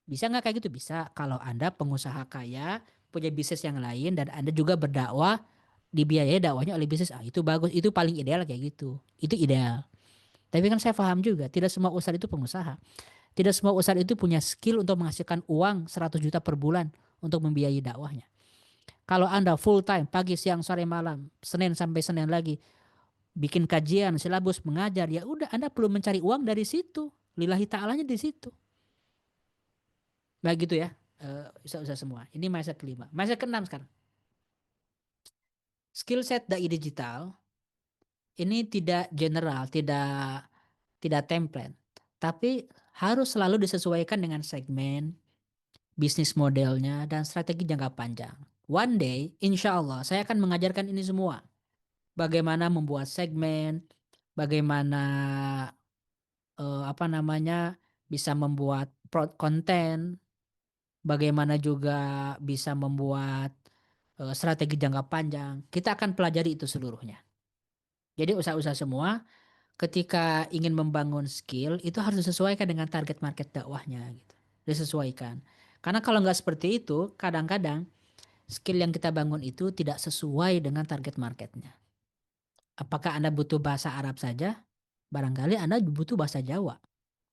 Bisa nggak kayak gitu? Bisa. Kalau Anda pengusaha kaya, punya bisnis yang lain, dan Anda juga berdakwah, dibiayai dakwahnya oleh bisnis, itu bagus. Itu paling ideal kayak gitu. Itu ideal. Tapi kan saya paham juga, tidak semua ustadz itu pengusaha. Tidak semua ustadz itu punya skill untuk menghasilkan uang 100 juta per bulan untuk membiayai dakwahnya. Kalau Anda full time, pagi, siang, sore, malam, Senin sampai Senin lagi, bikin kajian, silabus, mengajar, ya udah Anda perlu mencari uang dari situ. Lillahi ta'alanya di situ. Baik gitu ya. Usaha-usaha semua. Ini mindset kelima. Mindset keenam sekarang. Skill set dai digital ini tidak general, tidak template, tapi harus selalu disesuaikan dengan segmen, bisnis modelnya, dan strategi jangka panjang. One day, insya Allah, saya akan mengajarkan ini semua. Bagaimana membuat segmen, bagaimana apa namanya bisa membuat konten, bagaimana juga bisa membuat strategi jangka panjang. Kita akan pelajari itu seluruhnya. Jadi usaha-usaha semua ketika ingin membangun skill itu harus disesuaikan dengan target market dakwahnya gitu. Disesuaikan. Karena kalau nggak seperti itu, kadang-kadang skill yang kita bangun itu tidak sesuai dengan target marketnya. Apakah Anda butuh bahasa Arab saja? Barangkali Anda butuh bahasa Jawa.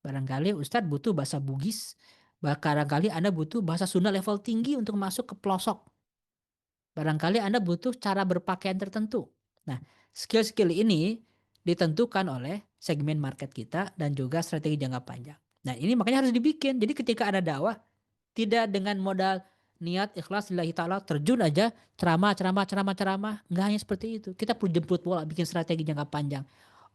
Barangkali Ustadz butuh bahasa Bugis. Barangkali Anda butuh bahasa Sunda level tinggi untuk masuk ke pelosok. Barangkali Anda butuh cara berpakaian tertentu. Nah, skill-skill ini ditentukan oleh segmen market kita dan juga strategi jangka panjang. Nah, ini makanya harus dibikin. Jadi ketika ada dakwah, tidak dengan modal niat ikhlas lillahi ta'ala terjun aja ceramah. Nggak hanya seperti itu. Kita perlu jemput bola, bikin strategi jangka panjang.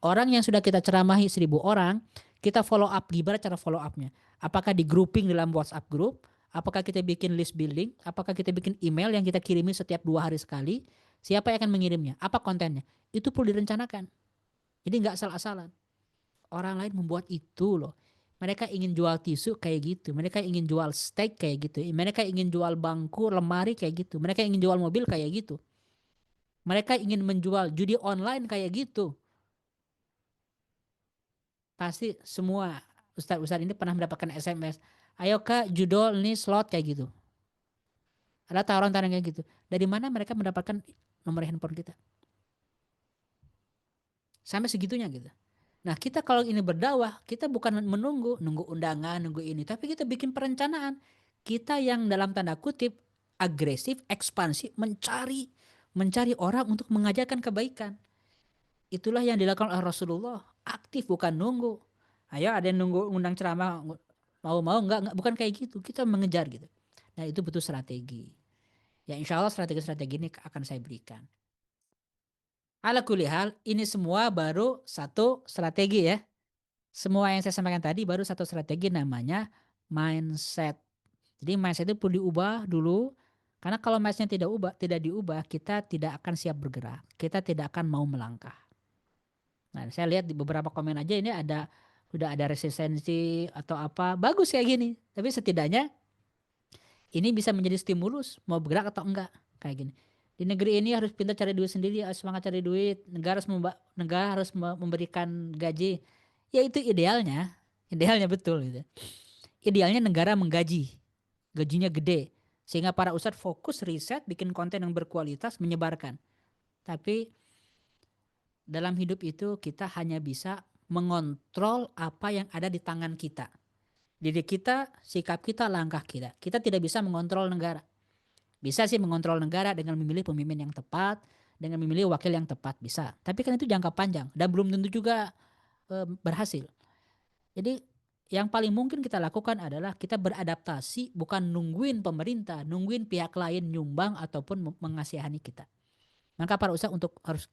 Orang yang sudah kita ceramahi 1.000 orang, kita follow up. Gimana cara follow upnya? Apakah di grouping dalam WhatsApp group? Apakah kita bikin list building? Apakah kita bikin email yang kita kirimi setiap 2 hari sekali? Siapa yang akan mengirimnya? Apa kontennya? Itu perlu direncanakan. Jadi nggak asal-asalan. Orang lain membuat itu loh. Mereka ingin jual tisu kayak gitu. Mereka ingin jual steak kayak gitu. Mereka ingin jual bangku, lemari kayak gitu. Mereka ingin jual mobil kayak gitu. Mereka ingin menjual judi online kayak gitu. Pasti semua ustadz-ustadz ini pernah mendapatkan SMS. Ayo kak, judol nih slot kayak gitu. Ada tawaran-tawaran kayak gitu. Dari mana mereka mendapatkan nomor handphone kita? Sampai segitunya gitu. Nah, kita kalau ini berdakwah, kita bukan nunggu undangan, nunggu ini, tapi kita bikin perencanaan. Kita yang dalam tanda kutip agresif, ekspansif, mencari orang untuk mengajarkan kebaikan. Itulah yang dilakukan oleh Rasulullah. Aktif bukan nunggu. Ayo ada yang nunggu undang ceramah, mau enggak, bukan kayak gitu. Kita mengejar gitu. Nah, itu butuh strategi. Ya insya Allah strategi-strategi ini akan saya berikan. Ala kulli hal, ini semua baru satu strategi ya. Semua yang saya sampaikan tadi baru satu strategi namanya mindset. Jadi mindset itu perlu diubah dulu. Karena kalau mindsetnya tidak diubah, kita tidak akan siap bergerak. Kita tidak akan mau melangkah. Nah, saya lihat di beberapa komen aja ini udah ada resistensi atau apa. Bagus kayak gini. Tapi setidaknya ini bisa menjadi stimulus mau bergerak atau enggak kayak gini. Di negeri ini harus pintar cari duit sendiri, harus semangat cari duit. Negara harus memberikan gaji. Ya itu idealnya betul gitu. Idealnya negara menggaji, gajinya gede, sehingga para ustadz fokus riset, bikin konten yang berkualitas, menyebarkan. Tapi dalam hidup itu kita hanya bisa mengontrol apa yang ada di tangan kita. Diri kita, sikap kita, langkah kita. Kita tidak bisa mengontrol negara. Bisa sih mengontrol negara dengan memilih pemimpin yang tepat, dengan memilih wakil yang tepat, bisa. Tapi kan itu jangka panjang dan belum tentu juga berhasil. Jadi yang paling mungkin kita lakukan adalah kita beradaptasi, bukan nungguin pemerintah, nungguin pihak lain nyumbang ataupun mengasihani kita. Maka para ustadz untuk harus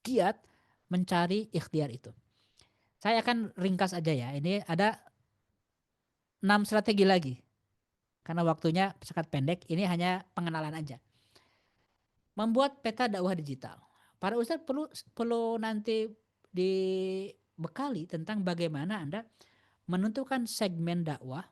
giat mencari ikhtiar itu. Saya akan ringkas aja ya. Ini ada 6 strategi lagi. Karena waktunya sangat pendek, ini hanya pengenalan aja. Membuat peta dakwah digital. Para ustadz perlu nanti dibekali tentang bagaimana Anda menentukan segmen dakwah,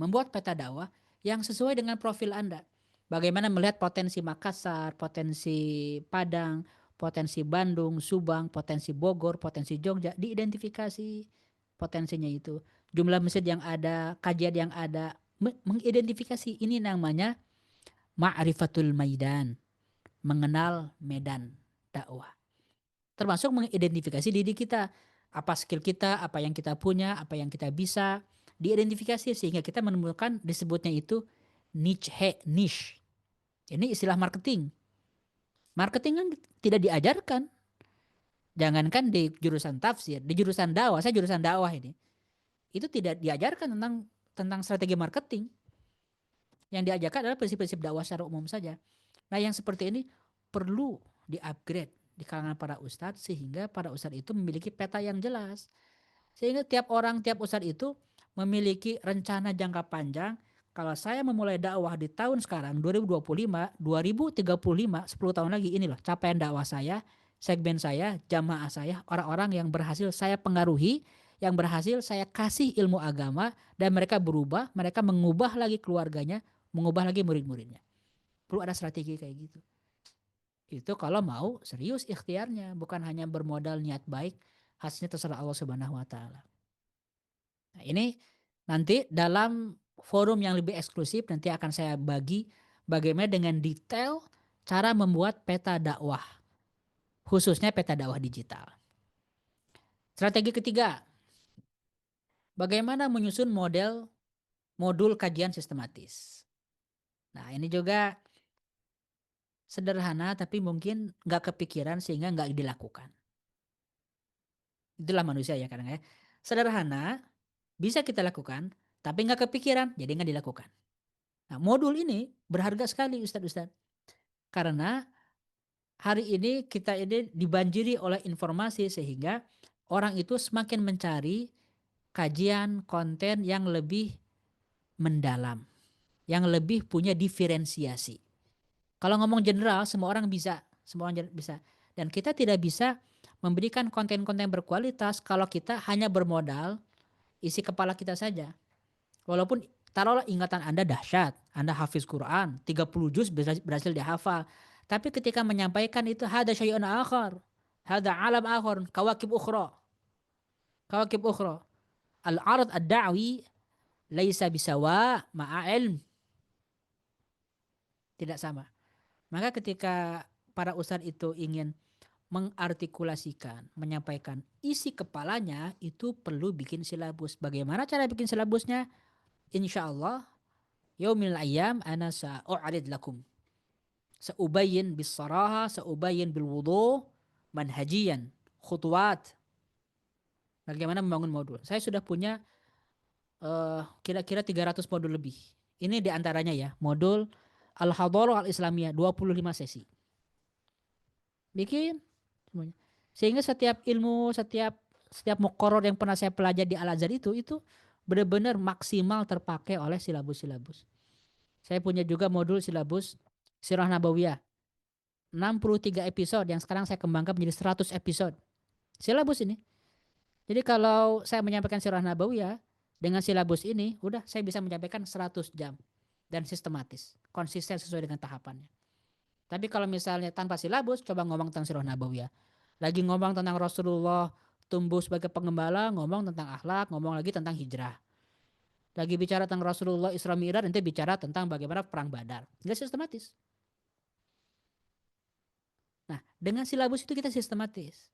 membuat peta dakwah yang sesuai dengan profil Anda. Bagaimana melihat potensi Makassar, potensi Padang, potensi Bandung, Subang, potensi Bogor, potensi Jogja, diidentifikasi potensinya itu. Jumlah masjid yang ada, kajian yang ada, mengidentifikasi. Ini namanya ma'rifatul maidan, mengenal medan dakwah. Termasuk mengidentifikasi diri kita, apa skill kita, apa yang kita punya, apa yang kita bisa, diidentifikasi sehingga kita menemukan, disebutnya itu niche. Ini istilah marketing. Marketing kan tidak diajarkan. Jangankan di jurusan tafsir, di jurusan dakwah, saya jurusan dakwah ini. Itu tidak diajarkan tentang strategi marketing. Yang diajarkan adalah prinsip-prinsip dakwah secara umum saja. Nah, yang seperti ini perlu di-upgrade di kalangan para ustadz sehingga para ustadz itu memiliki peta yang jelas. Sehingga tiap orang, tiap ustadz itu memiliki rencana jangka panjang. Kalau saya memulai dakwah di tahun sekarang 2025, 2035, 10 tahun lagi, ini loh capaian dakwah saya, segmen saya, jamaah saya, orang-orang yang berhasil saya pengaruhi, yang berhasil saya kasih ilmu agama, dan mereka berubah, mereka mengubah lagi keluarganya, mengubah lagi murid-muridnya. Perlu ada strategi kayak gitu. Itu kalau mau serius ikhtiarnya, bukan hanya bermodal niat baik, hasilnya terserah Allah Subhanahu wa taala. Nah, ini nanti dalam forum yang lebih eksklusif nanti akan saya bagi bagaimana dengan detail cara membuat peta dakwah, khususnya peta dakwah digital. Strategi ketiga, bagaimana menyusun modul kajian sistematis. Nah, ini juga sederhana tapi mungkin nggak kepikiran sehingga nggak dilakukan. Itulah manusia ya kadang ya. Sederhana, bisa kita lakukan, tapi nggak kepikiran, jadi nggak dilakukan. Nah, modul ini berharga sekali Ustadz-Ustadz. Karena hari ini kita ini dibanjiri oleh informasi sehingga orang itu semakin mencari kajian konten yang lebih mendalam, yang lebih punya diferensiasi. Kalau ngomong general, semua orang bisa, semua orang bisa. Dan kita tidak bisa memberikan konten-konten berkualitas kalau kita hanya bermodal isi kepala kita saja. Walaupun taruhlah ingatan Anda dahsyat, Anda hafiz Quran, 30 juz berhasil dihafal. Tapi ketika menyampaikan itu hada syai'un akhar, hada alam akhar, kawakib ukhra. Kawakib ukhra. Al-arad ad-da'wi laisa bisawa ma'a ilm. Tidak sama. Maka ketika para ustadz itu ingin mengartikulasikan, menyampaikan isi kepalanya, itu perlu bikin silabus. Bagaimana cara bikin silabusnya? Insya Allah yaumil ayyam ana sa'u'rid lakum. Sa'ubayyin bis saraha, sa'ubayyin bil wudu, manhajiyan, khutwat. Bagaimana membangun modul. Saya sudah punya kira-kira 300 modul lebih. Ini diantaranya ya, modul Al-Hadarah Al-Islamiyah 25 sesi. Bikin semuanya. Sehingga setiap ilmu, setiap muqarrar yang pernah saya pelajari di Al-Azhar itu benar-benar maksimal terpakai oleh silabus-silabus. Saya punya juga modul silabus Sirah Nabawiyah. 63 episode yang sekarang saya kembangkan menjadi 100 episode. Silabus ini. Jadi kalau saya menyampaikan Sirah Nabawiyah dengan silabus ini, udah saya bisa menyampaikan 100 jam dan sistematis, konsisten sesuai dengan tahapannya. Tapi kalau misalnya tanpa silabus, coba ngomong tentang Sirah Nabawiyah. Lagi ngomong tentang Rasulullah tumbuh sebagai pengembala, ngomong tentang akhlak, ngomong lagi tentang hijrah. Lagi bicara tentang Rasulullah Isra Mi'raj, nanti bicara tentang bagaimana perang Badar. Nggak sistematis. Nah, dengan silabus itu kita sistematis.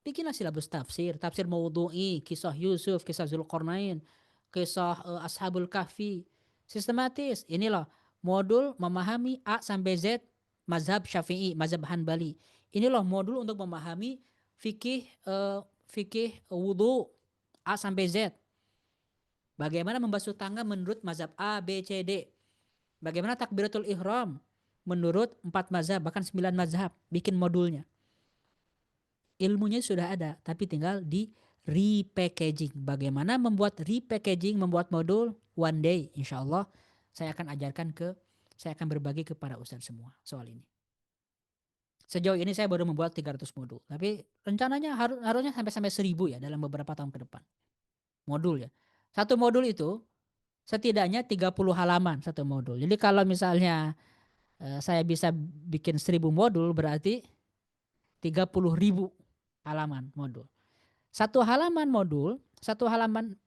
Bikinlah silabus tafsir, tafsir maudhu'i, kisah Yusuf, kisah Zulkarnain, kisah Ashabul Kahfi. Sistematis. Ini loh, modul memahami A sampai Z mazhab Syafi'i, mazhab Hanbali. Ini loh modul untuk memahami fikih fikih wudu A sampai Z. Bagaimana membasuh tangan menurut mazhab A, B, C, D. Bagaimana takbiratul ihram menurut 4 mazhab, bahkan 9 mazhab. Bikin modulnya. Ilmunya sudah ada, tapi tinggal di repackaging. Bagaimana membuat repackaging, membuat modul, one day insya Allah saya akan berbagi kepada ustadz semua soal ini. Sejauh ini saya baru membuat 300 modul, tapi rencananya harusnya sampai 1000 ya dalam beberapa tahun ke depan. Modul ya. Satu modul itu setidaknya 30 halaman satu modul. Jadi kalau misalnya saya bisa bikin 1000 modul berarti 30.000 halaman modul. Satu halaman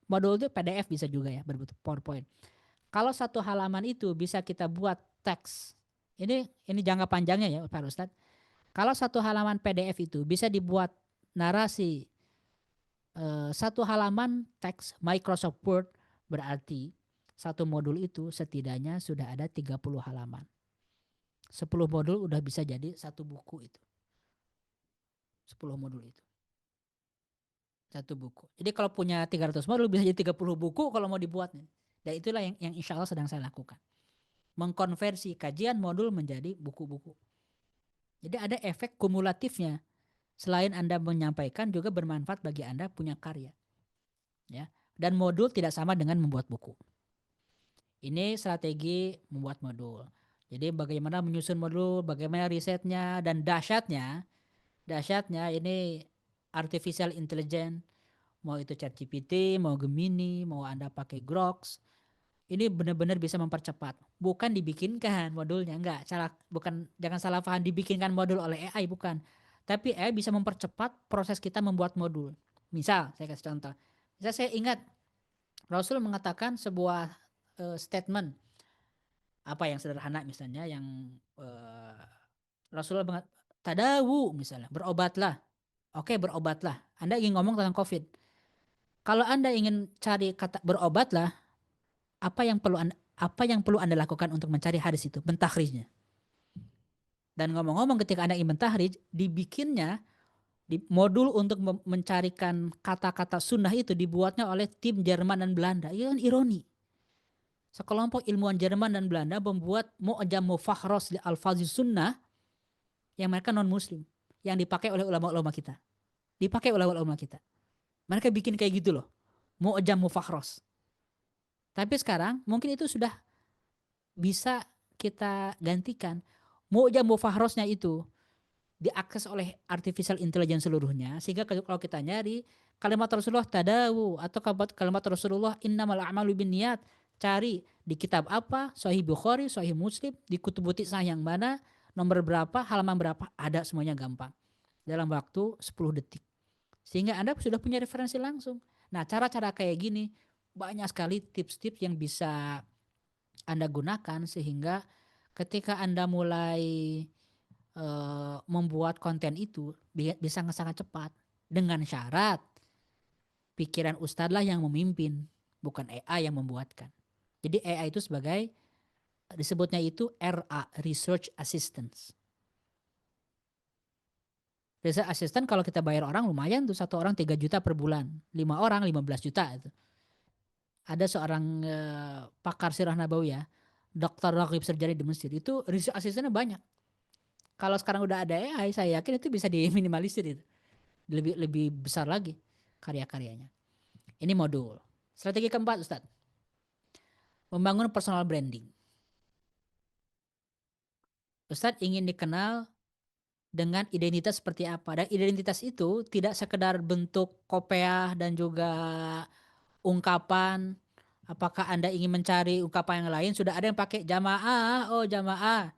modul itu PDF bisa juga ya berbentuk PowerPoint. Kalau satu halaman itu bisa kita buat teks. Ini jangka panjangnya ya Pak Ustadz. Kalau satu halaman PDF itu bisa dibuat narasi satu halaman teks Microsoft Word, berarti satu modul itu setidaknya sudah ada 30 halaman. 10 modul udah bisa jadi satu buku itu. 10 modul itu. Satu buku. Jadi kalau punya 300 modul bisa jadi 30 buku kalau mau dibuat. Dan itulah yang insya Allah sedang saya lakukan. Mengkonversi kajian modul menjadi buku-buku. Jadi ada efek kumulatifnya. Selain Anda menyampaikan juga bermanfaat bagi Anda punya karya. Ya. Dan modul tidak sama dengan membuat buku. Ini strategi membuat modul. Jadi bagaimana menyusun modul, bagaimana risetnya, dan dahsyatnya ini artificial intelligence, mau itu ChatGPT, mau Gemini, mau Anda pakai Grok, ini benar-benar bisa mempercepat. Bukan dibikinkan modulnya, enggak, jangan salah paham dibikinkan modul oleh AI, bukan. Tapi AI bisa mempercepat proses kita membuat modul. Misal, saya kasih contoh. Misal saya ingat Rasul mengatakan sebuah statement apa yang sederhana misalnya yang Rasulullah tadawu misalnya, berobatlah. Oke, berobatlah. Anda ingin ngomong tentang COVID. Kalau Anda ingin cari kata berobatlah, apa yang perlu Anda lakukan untuk mencari hadis itu, mentahrijnya. Dan ngomong-ngomong ketika Anda ingin mentahrijh, dibikinnya di modul untuk mencarikan kata-kata sunnah itu dibuatnya oleh tim Jerman dan Belanda. Itu kan ironi. Sekelompok ilmuwan Jerman dan Belanda membuat Mu'jam Mufahros li Alfazi Sunnah yang mereka non muslim, yang dipakai oleh ulama-ulama kita. Dipakai oleh ulama kita. Mereka bikin kayak gitu loh. Mu'jam Mufahros. Tapi sekarang mungkin itu sudah bisa kita gantikan. Mu'jam Mufahrosnya itu diakses oleh artificial intelligence seluruhnya, sehingga kalau kita nyari kalimat Rasulullah tadawu atau kalimat Rasulullah innamal a'malu binniyat, cari di kitab apa, Sahih Bukhari, Sahih Muslim, di kutubu tis'ah yang mana, nomor berapa, halaman berapa, ada semuanya gampang. Dalam waktu 10 detik. Sehingga Anda sudah punya referensi langsung. Nah, cara-cara kayak gini banyak sekali tips-tips yang bisa Anda gunakan sehingga ketika Anda mulai membuat konten itu bisa sangat cepat dengan syarat pikiran Ustadz lah yang memimpin, bukan AI yang membuatkan. Jadi AI itu sebagai disebutnya itu RA, Research Assistance. Research Assistant kalau kita bayar orang lumayan tuh, satu orang 3 juta per bulan, 5 orang 15 juta itu. Ada seorang pakar sirah nabawiyah, dokter Raghib Serjani di Mesir, itu research assistantnya banyak. Kalau sekarang udah ada AI, saya yakin itu bisa diminimalisir itu. Lebih lebih besar lagi karya-karyanya. Ini modul. Strategi keempat, Ustadz. Membangun personal branding. Ustadz ingin dikenal dengan identitas seperti apa. Dan identitas itu tidak sekedar bentuk kopiah dan juga ungkapan. Apakah Anda ingin mencari ungkapan yang lain? Sudah ada yang pakai jamaah, oh jamaah.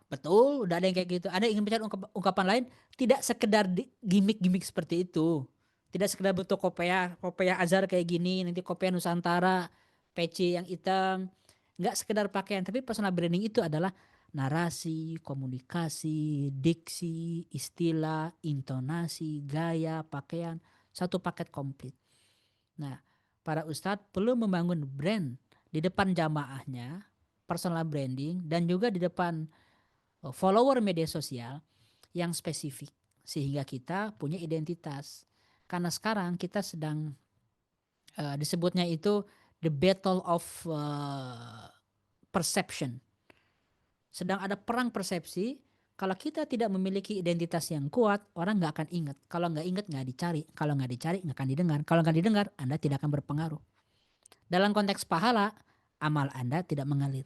Betul, udah ada yang kayak gitu. Anda ingin mencari ungkapan lain, tidak sekedar gimmick-gimmick seperti itu. Tidak sekedar bentuk kopiah azhar kayak gini, nanti kopiah Nusantara, peci yang hitam. Nggak sekedar pakaian, tapi personal branding itu adalah narasi, komunikasi, diksi, istilah, intonasi, gaya, pakaian, satu paket komplit. Nah, para ustadz perlu membangun brand di depan jamaahnya, personal branding, dan juga di depan follower media sosial yang spesifik. Sehingga kita punya identitas. Karena sekarang kita sedang disebutnya itu the battle of perception. Sedang ada perang persepsi. Kalau kita tidak memiliki identitas yang kuat, orang nggak akan ingat. Kalau nggak ingat nggak dicari. Kalau nggak dicari nggak akan didengar. Kalau nggak didengar, Anda tidak akan berpengaruh. Dalam konteks pahala, amal Anda tidak mengalir.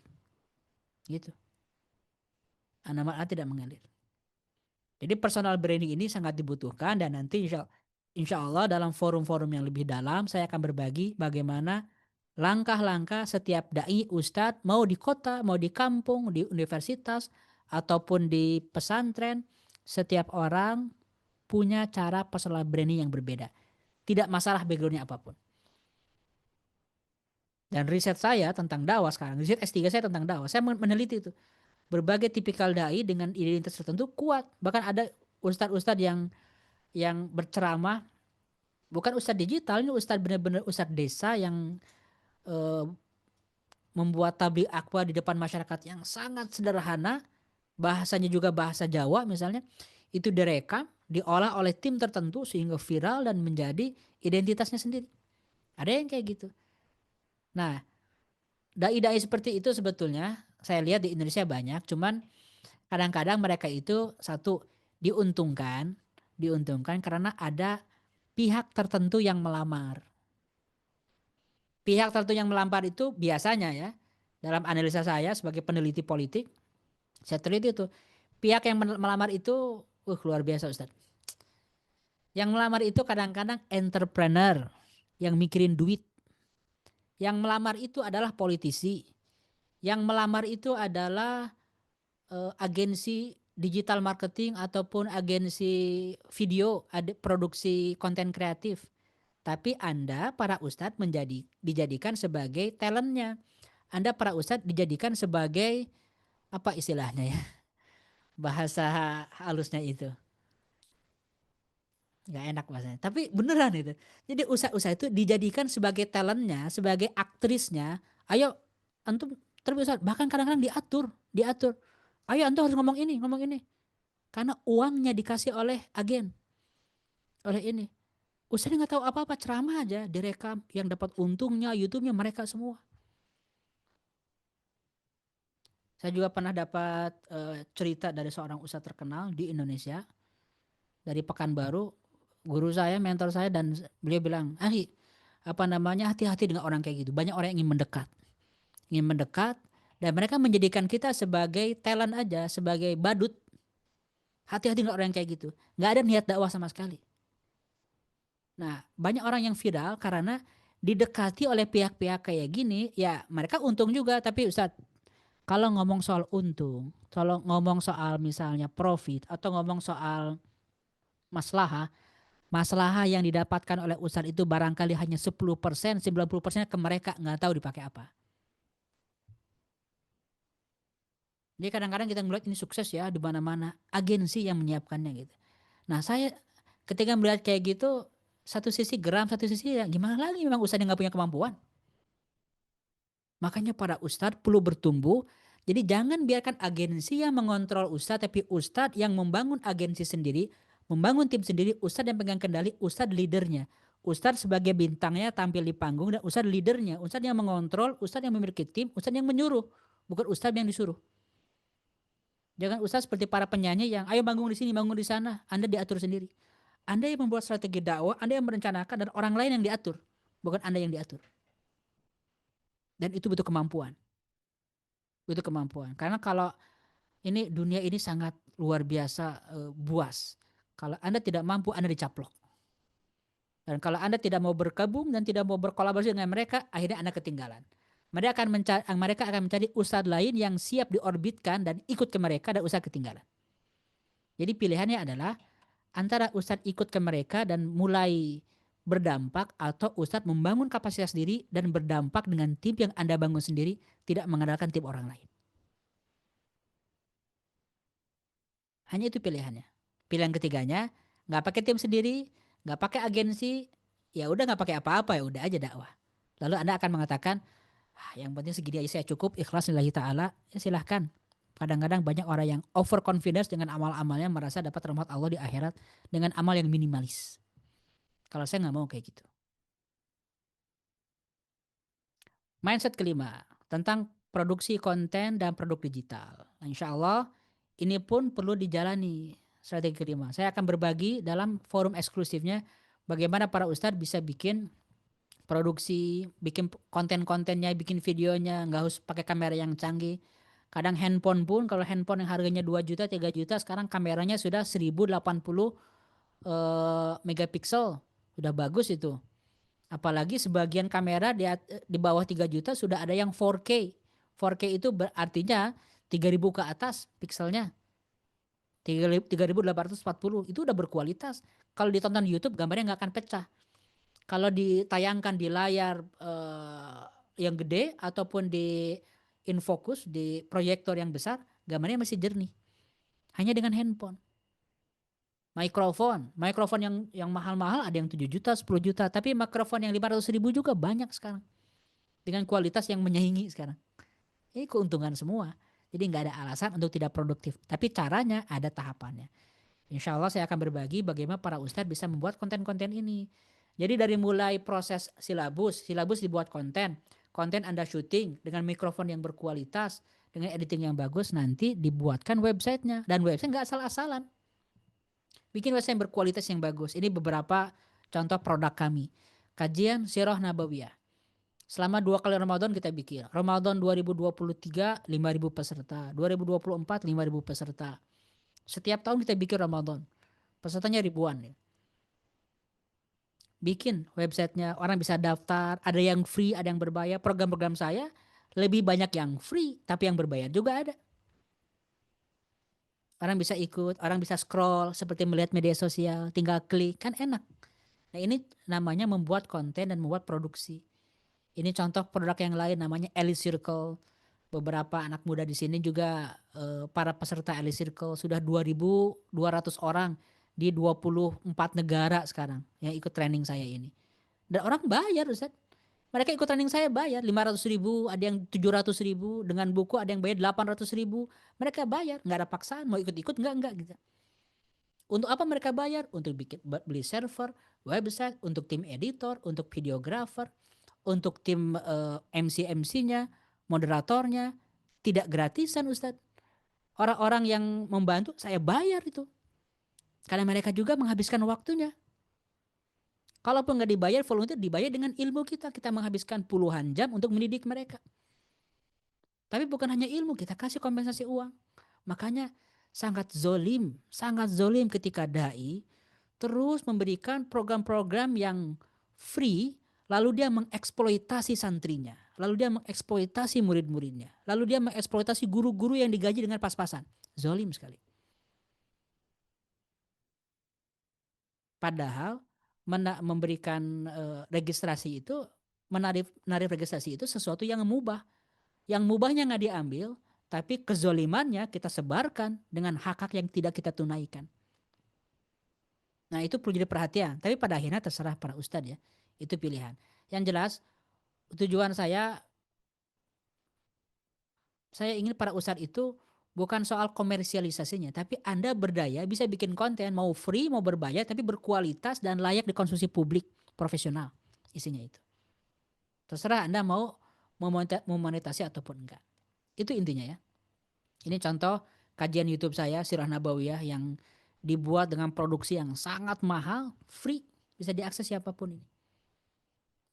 Gitu. Amal Anda tidak mengalir. Jadi personal branding ini sangat dibutuhkan dan nanti insya Allah dalam forum-forum yang lebih dalam saya akan berbagi bagaimana langkah-langkah setiap dai ustadz mau di kota, mau di kampung, di universitas ataupun di pesantren, setiap orang punya cara personal branding yang berbeda. Tidak masalah backgroundnya apapun. Dan riset saya tentang dakwah sekarang, riset S3 saya tentang dakwah, saya meneliti itu. Berbagai tipikal dai dengan identitas tertentu kuat. Bahkan ada ustadz-ustadz yang berceramah, bukan ustadz digital, ini ustadz benar-benar ustadz desa yang eh, membuat tabligh akbar di depan masyarakat yang sangat sederhana, bahasanya juga bahasa Jawa misalnya, itu direkam, diolah oleh tim tertentu sehingga viral dan menjadi identitasnya sendiri. Ada yang kayak gitu. Nah, dai-dai seperti itu sebetulnya saya lihat di Indonesia banyak, cuman kadang-kadang mereka itu satu diuntungkan, diuntungkan karena ada pihak tertentu yang melamar. Pihak tertentu yang melamar itu biasanya ya, dalam analisa saya sebagai peneliti politik, saya teliti itu. Pihak yang melamar itu, luar biasa Ustadz. Yang melamar itu kadang-kadang entrepreneur yang mikirin duit. Yang melamar itu adalah politisi. Yang melamar itu adalah agensi digital marketing ataupun agensi video, produksi konten kreatif. Tapi Anda para ustadz dijadikan sebagai talentnya. Anda para ustadz dijadikan sebagai apa istilahnya ya? Bahasa halusnya itu. Nggak enak bahasanya. Tapi beneran itu. Jadi usaha-usaha itu dijadikan sebagai talentnya, sebagai aktrisnya. Ayo antum terbiasa. Bahkan kadang-kadang diatur. Ayo antum harus ngomong ini, ngomong ini. Karena uangnya dikasih oleh agen, oleh ini. Ustaznya nggak tahu apa-apa, ceramah aja direkam. Yang dapat untungnya, YouTube-nya mereka semua. Saya juga pernah dapat cerita dari seorang ustadz terkenal di Indonesia, dari Pekanbaru, guru saya, mentor saya, dan beliau bilang, apa namanya, hati-hati dengan orang kayak gitu. Banyak orang yang ingin mendekat, dan mereka menjadikan kita sebagai talent aja, sebagai badut. Hati-hati dengan orang yang kayak gitu. Nggak ada niat dakwah sama sekali. Nah, banyak orang yang viral karena didekati oleh pihak-pihak kayak gini, ya mereka untung juga, tapi Ustadz, kalau ngomong soal untung, kalau ngomong soal misalnya profit, atau ngomong soal maslahah, masalah yang didapatkan oleh ustadz itu barangkali hanya 10%, 90% ke mereka nggak tahu dipakai apa. Jadi kadang-kadang kita melihat ini sukses ya di mana-mana, agensi yang menyiapkannya gitu. Nah, saya ketika melihat kayak gitu, satu sisi geram, satu sisi ya gimana lagi, memang ustadz yang nggak punya kemampuan. Makanya para ustadz perlu bertumbuh. Jadi jangan biarkan agensi yang mengontrol ustadz, tapi ustadz yang membangun agensi sendiri, membangun tim sendiri, ustadz yang pegang kendali, ustadz leadernya. Ustadz sebagai bintangnya tampil di panggung, dan ustadz leadernya, ustadz yang mengontrol, ustadz yang memiliki tim, ustadz yang menyuruh, bukan ustadz yang disuruh. Jangan ustadz seperti para penyanyi yang ayo bangun di sini, bangun di sana, Anda diatur sendiri. Anda yang membuat strategi dakwah, Anda yang merencanakan, dan orang lain yang diatur, bukan Anda yang diatur. Dan itu butuh kemampuan. Butuh kemampuan. Karena kalau ini dunia ini sangat luar biasa buas. Kalau Anda tidak mampu, Anda dicaplok. Dan kalau Anda tidak mau bergabung dan tidak mau berkolaborasi dengan mereka, akhirnya Anda ketinggalan. Mereka akan mencari ustadz lain yang siap diorbitkan dan ikut ke mereka, dan ustadz ketinggalan. Jadi pilihannya adalah antara ustadz ikut ke mereka dan mulai berdampak, atau ustadz membangun kapasitas diri dan berdampak dengan tim yang Anda bangun sendiri, tidak mengandalkan tim orang lain. Hanya itu pilihannya. Pilihan ketiganya, nggak pakai tim sendiri, nggak pakai agensi, ya udah nggak pakai apa-apa, ya udah aja dakwah. Lalu Anda akan mengatakan, yang penting segini aja saya cukup, ikhlas lillahi ta'ala, ya silahkan. Kadang-kadang banyak orang yang overconfidence dengan amal-amalnya, merasa dapat rahmat Allah di akhirat dengan amal yang minimalis. Kalau saya nggak mau kayak gitu. Mindset kelima, tentang produksi konten dan produk digital. Nah, insya Allah ini pun perlu dijalani strategi kelima. Saya akan berbagi dalam forum eksklusifnya bagaimana para ustadz bisa bikin produksi, bikin konten-kontennya, bikin videonya, nggak harus pakai kamera yang canggih. Kadang handphone pun, kalau handphone yang harganya 2 juta, 3 juta, sekarang kameranya sudah 1080 megapiksel. Sudah bagus itu. Apalagi sebagian kamera di bawah 3 juta sudah ada yang 4K. 4K itu artinya 3000 ke atas pikselnya. 3840 itu udah berkualitas. Kalau ditonton di YouTube gambarnya nggak akan pecah. Kalau ditayangkan di layar yang gede ataupun di infocus di proyektor yang besar, gambarnya masih jernih. Hanya dengan handphone. Mikrofon yang mahal-mahal ada yang 7 juta, 10 juta, tapi mikrofon yang 500 ribu juga banyak sekarang. Dengan kualitas yang menyaingi sekarang. Ini keuntungan semua. Jadi nggak ada alasan untuk tidak produktif. Tapi caranya ada tahapannya. Insya Allah saya akan berbagi bagaimana para ustadz bisa membuat konten-konten ini. Jadi dari mulai proses silabus dibuat konten. Konten Anda syuting dengan mikrofon yang berkualitas, dengan editing yang bagus, nanti dibuatkan websitenya. Dan website nggak asal-asalan. Bikin website yang berkualitas yang bagus. Ini beberapa contoh produk kami. Kajian Sirah Nabawiyah. Selama 2 kali Ramadan kita bikin. Ramadan 2023 5.000 peserta, 2024 5.000 peserta. Setiap tahun kita bikin Ramadan. Pesertanya ribuan ya. Bikin websitenya, orang bisa daftar, ada yang free, ada yang berbayar. Program-program saya lebih banyak yang free, tapi yang berbayar juga ada. Orang bisa ikut, orang bisa scroll seperti melihat media sosial, tinggal klik, kan enak. Nah ini namanya membuat konten dan membuat produksi. Ini contoh produk yang lain namanya Elite Circle. Beberapa anak muda di sini juga para peserta Elite Circle sudah 2.200 orang di 24 negara sekarang yang ikut training saya ini. Dan orang bayar Ustaz. Mereka ikut training saya bayar 500 ribu, ada yang 700 ribu, dengan buku ada yang bayar 800 ribu. Mereka bayar, nggak ada paksaan, mau ikut-ikut nggak gitu. Untuk apa mereka bayar? Untuk beli server, website, untuk tim editor, untuk videographer, untuk tim MC-MC-nya, moderatornya. Tidak gratisan Ustadz. Orang-orang yang membantu saya bayar itu. Karena mereka juga menghabiskan waktunya. Kalaupun nggak dibayar, volunteer dibayar dengan ilmu kita. Kita menghabiskan puluhan jam untuk mendidik mereka. Tapi bukan hanya ilmu, kita kasih kompensasi uang. Makanya sangat zolim ketika dai terus memberikan program-program yang free, lalu dia mengeksploitasi santrinya, lalu dia mengeksploitasi murid-muridnya, lalu dia mengeksploitasi guru-guru yang digaji dengan pas-pasan. Zolim sekali. Padahal memberikan registrasi itu, menarik registrasi itu sesuatu yang mubah. Yang mubahnya nggak diambil, tapi kezolimannya kita sebarkan dengan hak-hak yang tidak kita tunaikan. Nah itu perlu jadi perhatian. Tapi pada akhirnya terserah para ustadz ya. Itu pilihan. Yang jelas tujuan saya ingin para ustadz itu bukan soal komersialisasinya. Tapi Anda berdaya bisa bikin konten mau free mau berbayar tapi berkualitas dan layak dikonsumsi publik profesional. Isinya itu. Terserah Anda mau memonetasi ataupun enggak. Itu intinya ya. Ini contoh kajian YouTube saya Sirah Nabawiyah yang dibuat dengan produksi yang sangat mahal, free, bisa diakses siapapun ini.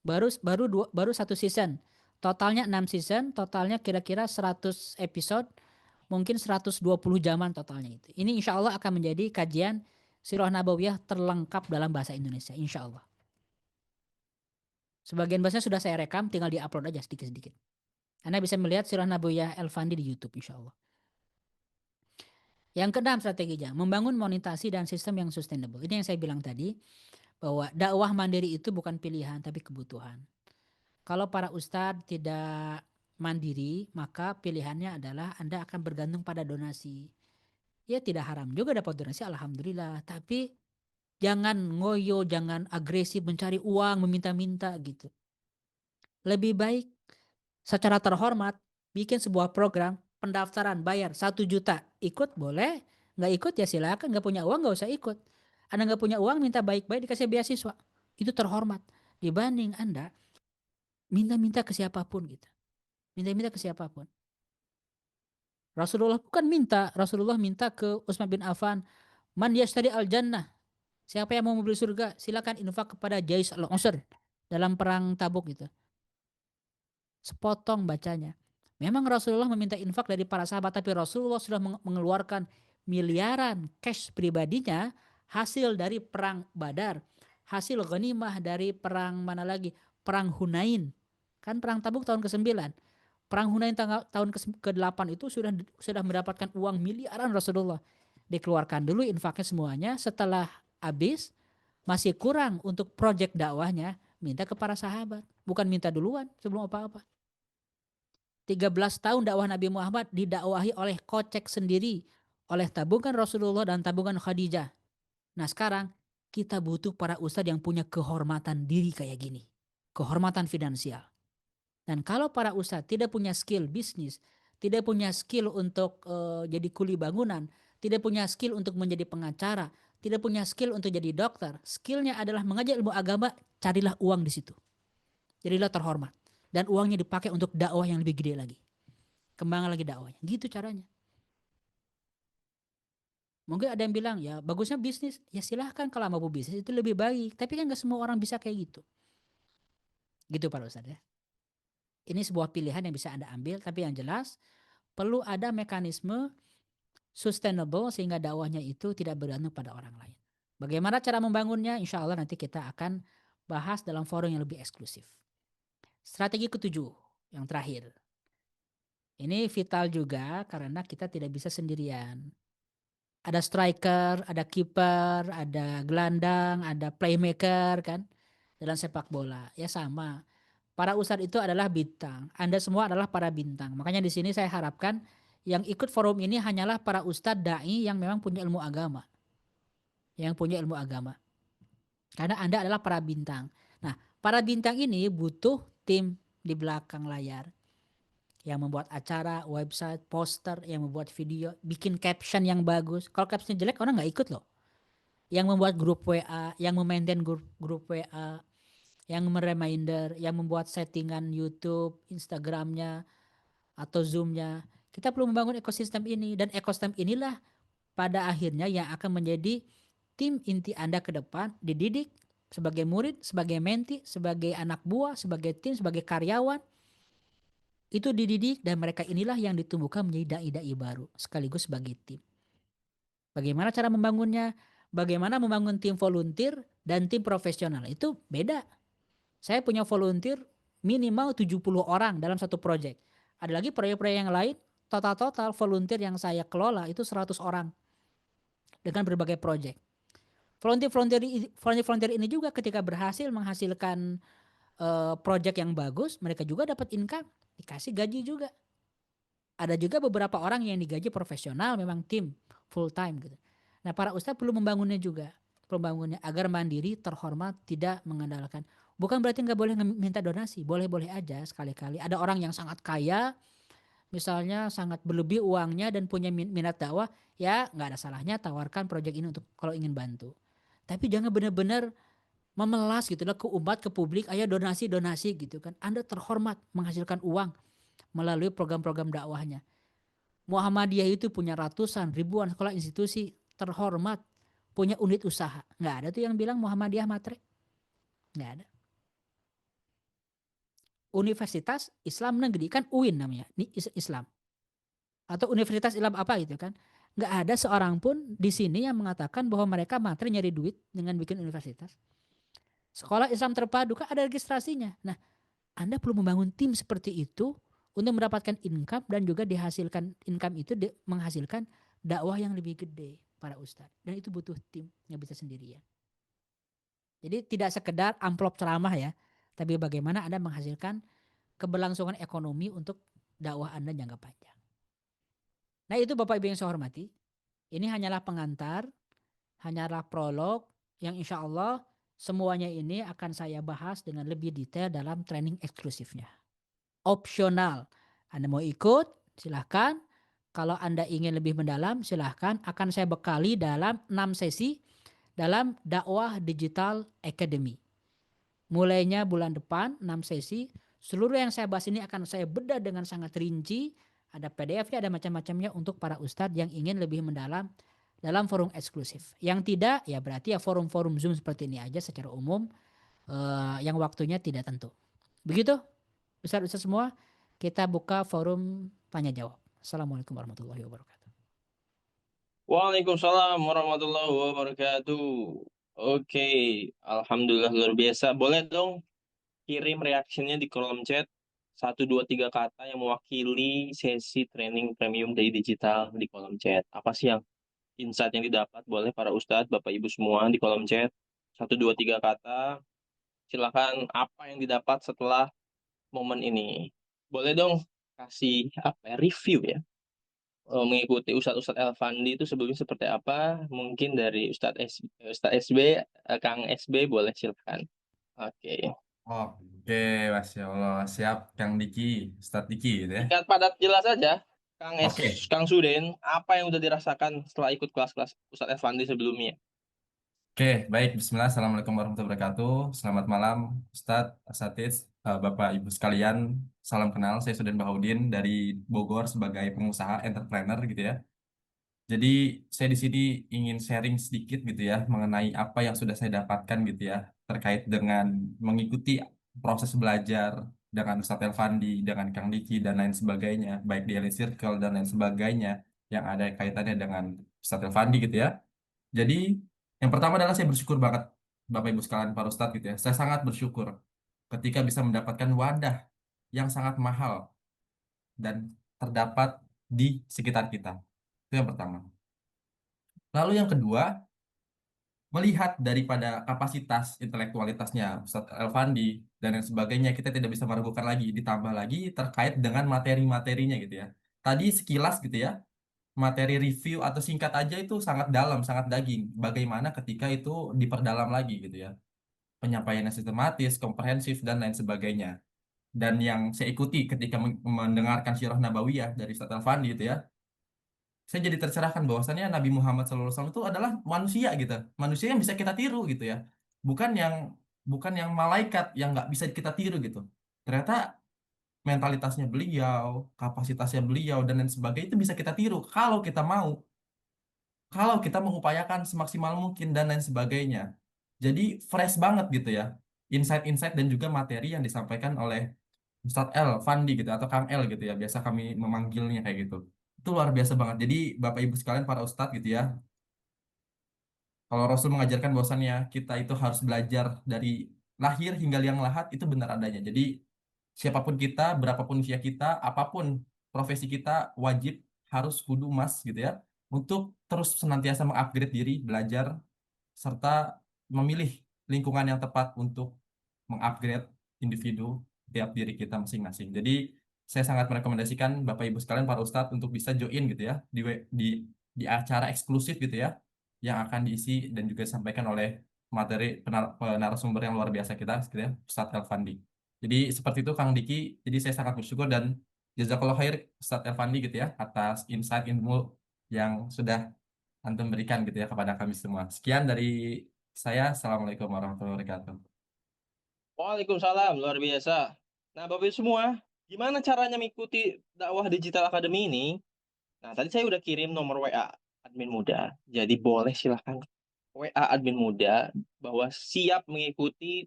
Baru satu season. Totalnya 6 season, totalnya kira-kira 100 episode, mungkin 120 jaman totalnya itu. Ini insya Allah akan menjadi kajian Sirah Nabawiyah terlengkap dalam bahasa Indonesia, insya Allah. Sebagian bahasanya sudah saya rekam, tinggal diupload aja sedikit-sedikit. Anda bisa melihat Sirah Nabawiyah Elfandi di YouTube insya Allah. Yang keenam strateginya, membangun monetasi dan sistem yang sustainable. Ini yang saya bilang tadi, bahwa dakwah mandiri itu bukan pilihan tapi kebutuhan. Kalau para ustadz tidak mandiri, maka pilihannya adalah Anda akan bergantung pada donasi. Ya tidak haram juga dapat donasi, alhamdulillah. Tapi jangan ngoyo, jangan agresif mencari uang, meminta-minta gitu. Lebih baik secara terhormat bikin sebuah program pendaftaran bayar 1 juta, ikut boleh, nggak ikut ya silakan, nggak punya uang nggak usah ikut. Anda nggak punya uang minta baik-baik dikasih beasiswa, itu terhormat dibanding Anda Minta-minta ke siapapun gitu. Minta-minta ke siapapun. Rasulullah bukan minta, Rasulullah minta ke Utsman bin Affan, "Man yashtari al-jannah?" Siapa yang mau membeli surga, silakan infak kepada Jais al-Usr dalam perang Tabuk gitu. Sepotong bacanya. Memang Rasulullah meminta infak dari para sahabat, tapi Rasulullah sudah mengeluarkan miliaran cash pribadinya hasil dari perang Badar, hasil ghanimah dari perang mana lagi? Perang Hunain. Kan perang Tabuk tahun ke-9. Perang Hunain tahun ke-8 itu sudah mendapatkan uang miliaran Rasulullah. Dikeluarkan dulu infaknya semuanya, setelah habis masih kurang untuk proyek dakwahnya, minta ke para sahabat. Bukan minta duluan sebelum apa-apa. 13 tahun dakwah Nabi Muhammad didakwahi oleh kocek sendiri, oleh tabungan Rasulullah dan tabungan Khadijah. Nah sekarang kita butuh para ustadz yang punya kehormatan diri kayak gini. Kehormatan finansial. Dan kalau para ustadz tidak punya skill bisnis, tidak punya skill untuk jadi kuli bangunan, tidak punya skill untuk menjadi pengacara, tidak punya skill untuk jadi dokter, skillnya adalah mengajar ilmu agama, carilah uang di situ. Jadilah terhormat. Dan uangnya dipakai untuk dakwah yang lebih gede lagi. Kembangkan lagi dakwahnya. Gitu caranya. Mungkin ada yang bilang, ya bagusnya bisnis. Ya silahkan kalau mau bisnis itu lebih baik. Tapi kan gak semua orang bisa kayak gitu. Gitu Pak Ustadz ya. Ini sebuah pilihan yang bisa Anda ambil. Tapi yang jelas perlu ada mekanisme sustainable sehingga dakwahnya itu tidak bergantung pada orang lain. Bagaimana cara membangunnya? Insya Allah nanti kita akan bahas dalam forum yang lebih eksklusif. Strategi ketujuh, yang terakhir. Ini vital juga karena kita tidak bisa sendirian. Ada striker, ada kiper, ada gelandang, ada playmaker kan dalam sepak bola. Ya sama. Para ustadz itu adalah bintang. Anda semua adalah para bintang. Makanya di sini saya harapkan yang ikut forum ini hanyalah para ustadz dai yang memang punya ilmu agama. Yang punya ilmu agama. Karena Anda adalah para bintang. Nah, para bintang ini butuh tim di belakang layar yang membuat acara, website, poster, yang membuat video, bikin caption yang bagus. Kalau captionnya jelek orang nggak ikut loh. Yang membuat grup WA, yang memaintain grup WA, yang mereminder, yang membuat settingan YouTube, Instagramnya, atau Zoomnya. Kita perlu membangun ekosistem ini, dan ekosistem inilah pada akhirnya yang akan menjadi tim inti Anda ke depan, dididik sebagai murid, sebagai menti, sebagai anak buah, sebagai tim, sebagai karyawan. Itu dididik dan mereka inilah yang ditumbuhkan menjadi dai-dai baru sekaligus sebagai tim. Bagaimana cara membangunnya? Bagaimana membangun tim volunteer dan tim profesional? Itu beda. Saya punya volunteer minimal 70 orang dalam satu proyek. Ada lagi proyek-proyek yang lain, total volunteer yang saya kelola itu 100 orang dengan berbagai proyek. Volunteer ini juga ketika berhasil menghasilkan proyek yang bagus, mereka juga dapat income, dikasih gaji juga. Ada juga beberapa orang yang digaji profesional, memang tim full time gitu. Nah para ustadz perlu membangunnya juga, membangunnya agar mandiri, terhormat, tidak mengandalkan. Bukan berarti nggak boleh minta donasi, boleh-boleh aja sekali-kali. Ada orang yang sangat kaya, misalnya sangat berlebih uangnya dan punya minat dakwah, ya nggak ada salahnya tawarkan proyek ini untuk kalau ingin bantu. Tapi jangan benar-benar memelas gitu lah ke umat, ke publik, ayo donasi gitu kan. Anda terhormat menghasilkan uang melalui program-program dakwahnya. Muhammadiyah itu punya ratusan, ribuan sekolah institusi terhormat, punya unit usaha. Nggak ada tuh yang bilang Muhammadiyah matre. Nggak ada. Universitas Islam Negeri, kan UIN namanya, Islam. Atau Universitas Islam apa gitu kan. Nggak ada seorang pun di sini yang mengatakan bahwa mereka matre nyari duit dengan bikin universitas. Sekolah Islam terpadu kan ada registrasinya. Nah, Anda perlu membangun tim seperti itu untuk mendapatkan income dan juga dihasilkan income itu menghasilkan dakwah yang lebih gede para ustadz. Dan itu butuh tim, nggak bisa sendirian. Jadi tidak sekedar amplop ceramah ya, tapi bagaimana Anda menghasilkan keberlangsungan ekonomi untuk dakwah Anda jangka panjang. Nah itu Bapak Ibu yang saya hormati, ini hanyalah pengantar, hanyalah prolog yang insya Allah semuanya ini akan saya bahas dengan lebih detail dalam training eksklusifnya. Opsional. Anda mau ikut, silahkan. Kalau Anda ingin lebih mendalam, silahkan. Akan saya bekali dalam 6 sesi dalam Dakwah Digital Academy. Mulainya bulan depan, 6 sesi. Seluruh yang saya bahas ini akan saya bedah dengan sangat rinci. Ada PDF-nya, ada macam-macamnya untuk para ustadz yang ingin lebih mendalam dalam forum eksklusif. Yang tidak, ya berarti ya forum-forum Zoom seperti ini aja secara umum, yang waktunya tidak tentu. Begitu, ustadz-ustadz semua, kita buka forum tanya jawab. Assalamualaikum warahmatullahi wabarakatuh. Waalaikumsalam warahmatullahi wabarakatuh. Oke, alhamdulillah luar biasa. Boleh dong kirim reaksinya di kolom chat. Satu, dua, tiga kata yang mewakili sesi training premium dari digital di kolom chat. Apa sih yang insight yang didapat? Boleh para ustadz, bapak ibu semua di kolom chat. Satu, dua, tiga kata. Silakan apa yang didapat setelah momen ini. Boleh dong kasih apa ya, review ya, mengikuti Ustadz Elfandi itu sebelumnya seperti apa? Mungkin dari Ustadz SB, Kang SB boleh silakan. Oke. Oke, Masya Allah. Siap, Kang Diki, Ustadz Diki gitu ya. Singkat padat jelas saja. Oke, Kang Suden, apa yang udah dirasakan setelah ikut kelas-kelas Ustadz Elfandi sebelumnya? oke, baik. Bismillah, Assalamualaikum warahmatullahi wabarakatuh. Selamat malam, Ustadz, Asatiz, Bapak, Ibu sekalian. Salam kenal, saya Suden Bahaudin dari Bogor sebagai pengusaha entrepreneur gitu ya. Jadi saya di sini ingin sharing sedikit gitu ya mengenai apa yang sudah saya dapatkan gitu ya terkait dengan mengikuti proses belajar dengan Ustadz Elfandi, dengan Kang Diki dan lain sebagainya, baik di Elite Circle dan lain sebagainya yang ada kaitannya dengan Ustadz Elfandi gitu ya. Jadi yang pertama adalah saya bersyukur banget Bapak Ibu sekalian para Ustadz gitu ya. Saya sangat bersyukur ketika bisa mendapatkan wadah yang sangat mahal dan terdapat di sekitar kita. Itu yang pertama. Lalu yang kedua, melihat daripada kapasitas intelektualitasnya Ustadz Elfandi dan lain sebagainya, kita tidak bisa meragukan lagi. Ditambah lagi terkait dengan materi-materinya gitu ya. Tadi sekilas gitu ya, materi review atau singkat aja itu sangat dalam, sangat daging. Bagaimana ketika itu diperdalam lagi gitu ya. Penyampaiannya sistematis, komprehensif, dan lain sebagainya. Dan yang saya ikuti ketika mendengarkan Sirah Nabawiyah dari Ustadz Elfandi itu ya, saya jadi tercerahkan bahwasannya Nabi Muhammad SAW itu adalah manusia gitu, manusia yang bisa kita tiru gitu ya, bukan yang bukan yang malaikat yang nggak bisa kita tiru gitu. Ternyata mentalitasnya beliau, kapasitasnya beliau dan lain sebagainya itu bisa kita tiru kalau kita mengupayakan semaksimal mungkin dan lain sebagainya. Jadi fresh banget gitu ya, insight-insight dan juga materi yang disampaikan oleh Ustadz L, Fandi gitu atau Kang L gitu ya. Biasa kami memanggilnya kayak gitu. Itu luar biasa banget. Jadi Bapak Ibu sekalian para Ustadz gitu ya. Kalau Rasul mengajarkan bahwasannya kita itu harus belajar dari lahir hingga liang lahat itu benar adanya. Jadi siapapun kita, berapapun usia kita, apapun profesi kita wajib harus kudu mas gitu ya. Untuk terus senantiasa mengupgrade diri, belajar serta memilih lingkungan yang tepat untuk mengupgrade individu tiap diri kita masing-masing. Jadi saya sangat merekomendasikan Bapak Ibu sekalian para ustadz untuk bisa join gitu ya di acara eksklusif gitu ya yang akan diisi dan juga disampaikan oleh materi penarasumber yang luar biasa kita gitu ya, Ustadz Elfandi. Jadi seperti itu Kang Diki. Jadi saya sangat bersyukur dan jazakallah khair Ustadz Elfandi gitu ya atas insight ilmu yang sudah antum berikan gitu ya kepada kami semua. Sekian dari saya. Assalamualaikum warahmatullahi wabarakatuh. Waalaikumsalam, luar biasa. Nah, Bapak Ibu semua, gimana caranya mengikuti dakwah digital academy ini? Nah, tadi saya udah kirim nomor WA admin muda. Jadi boleh silahkan WA admin muda bahwa siap mengikuti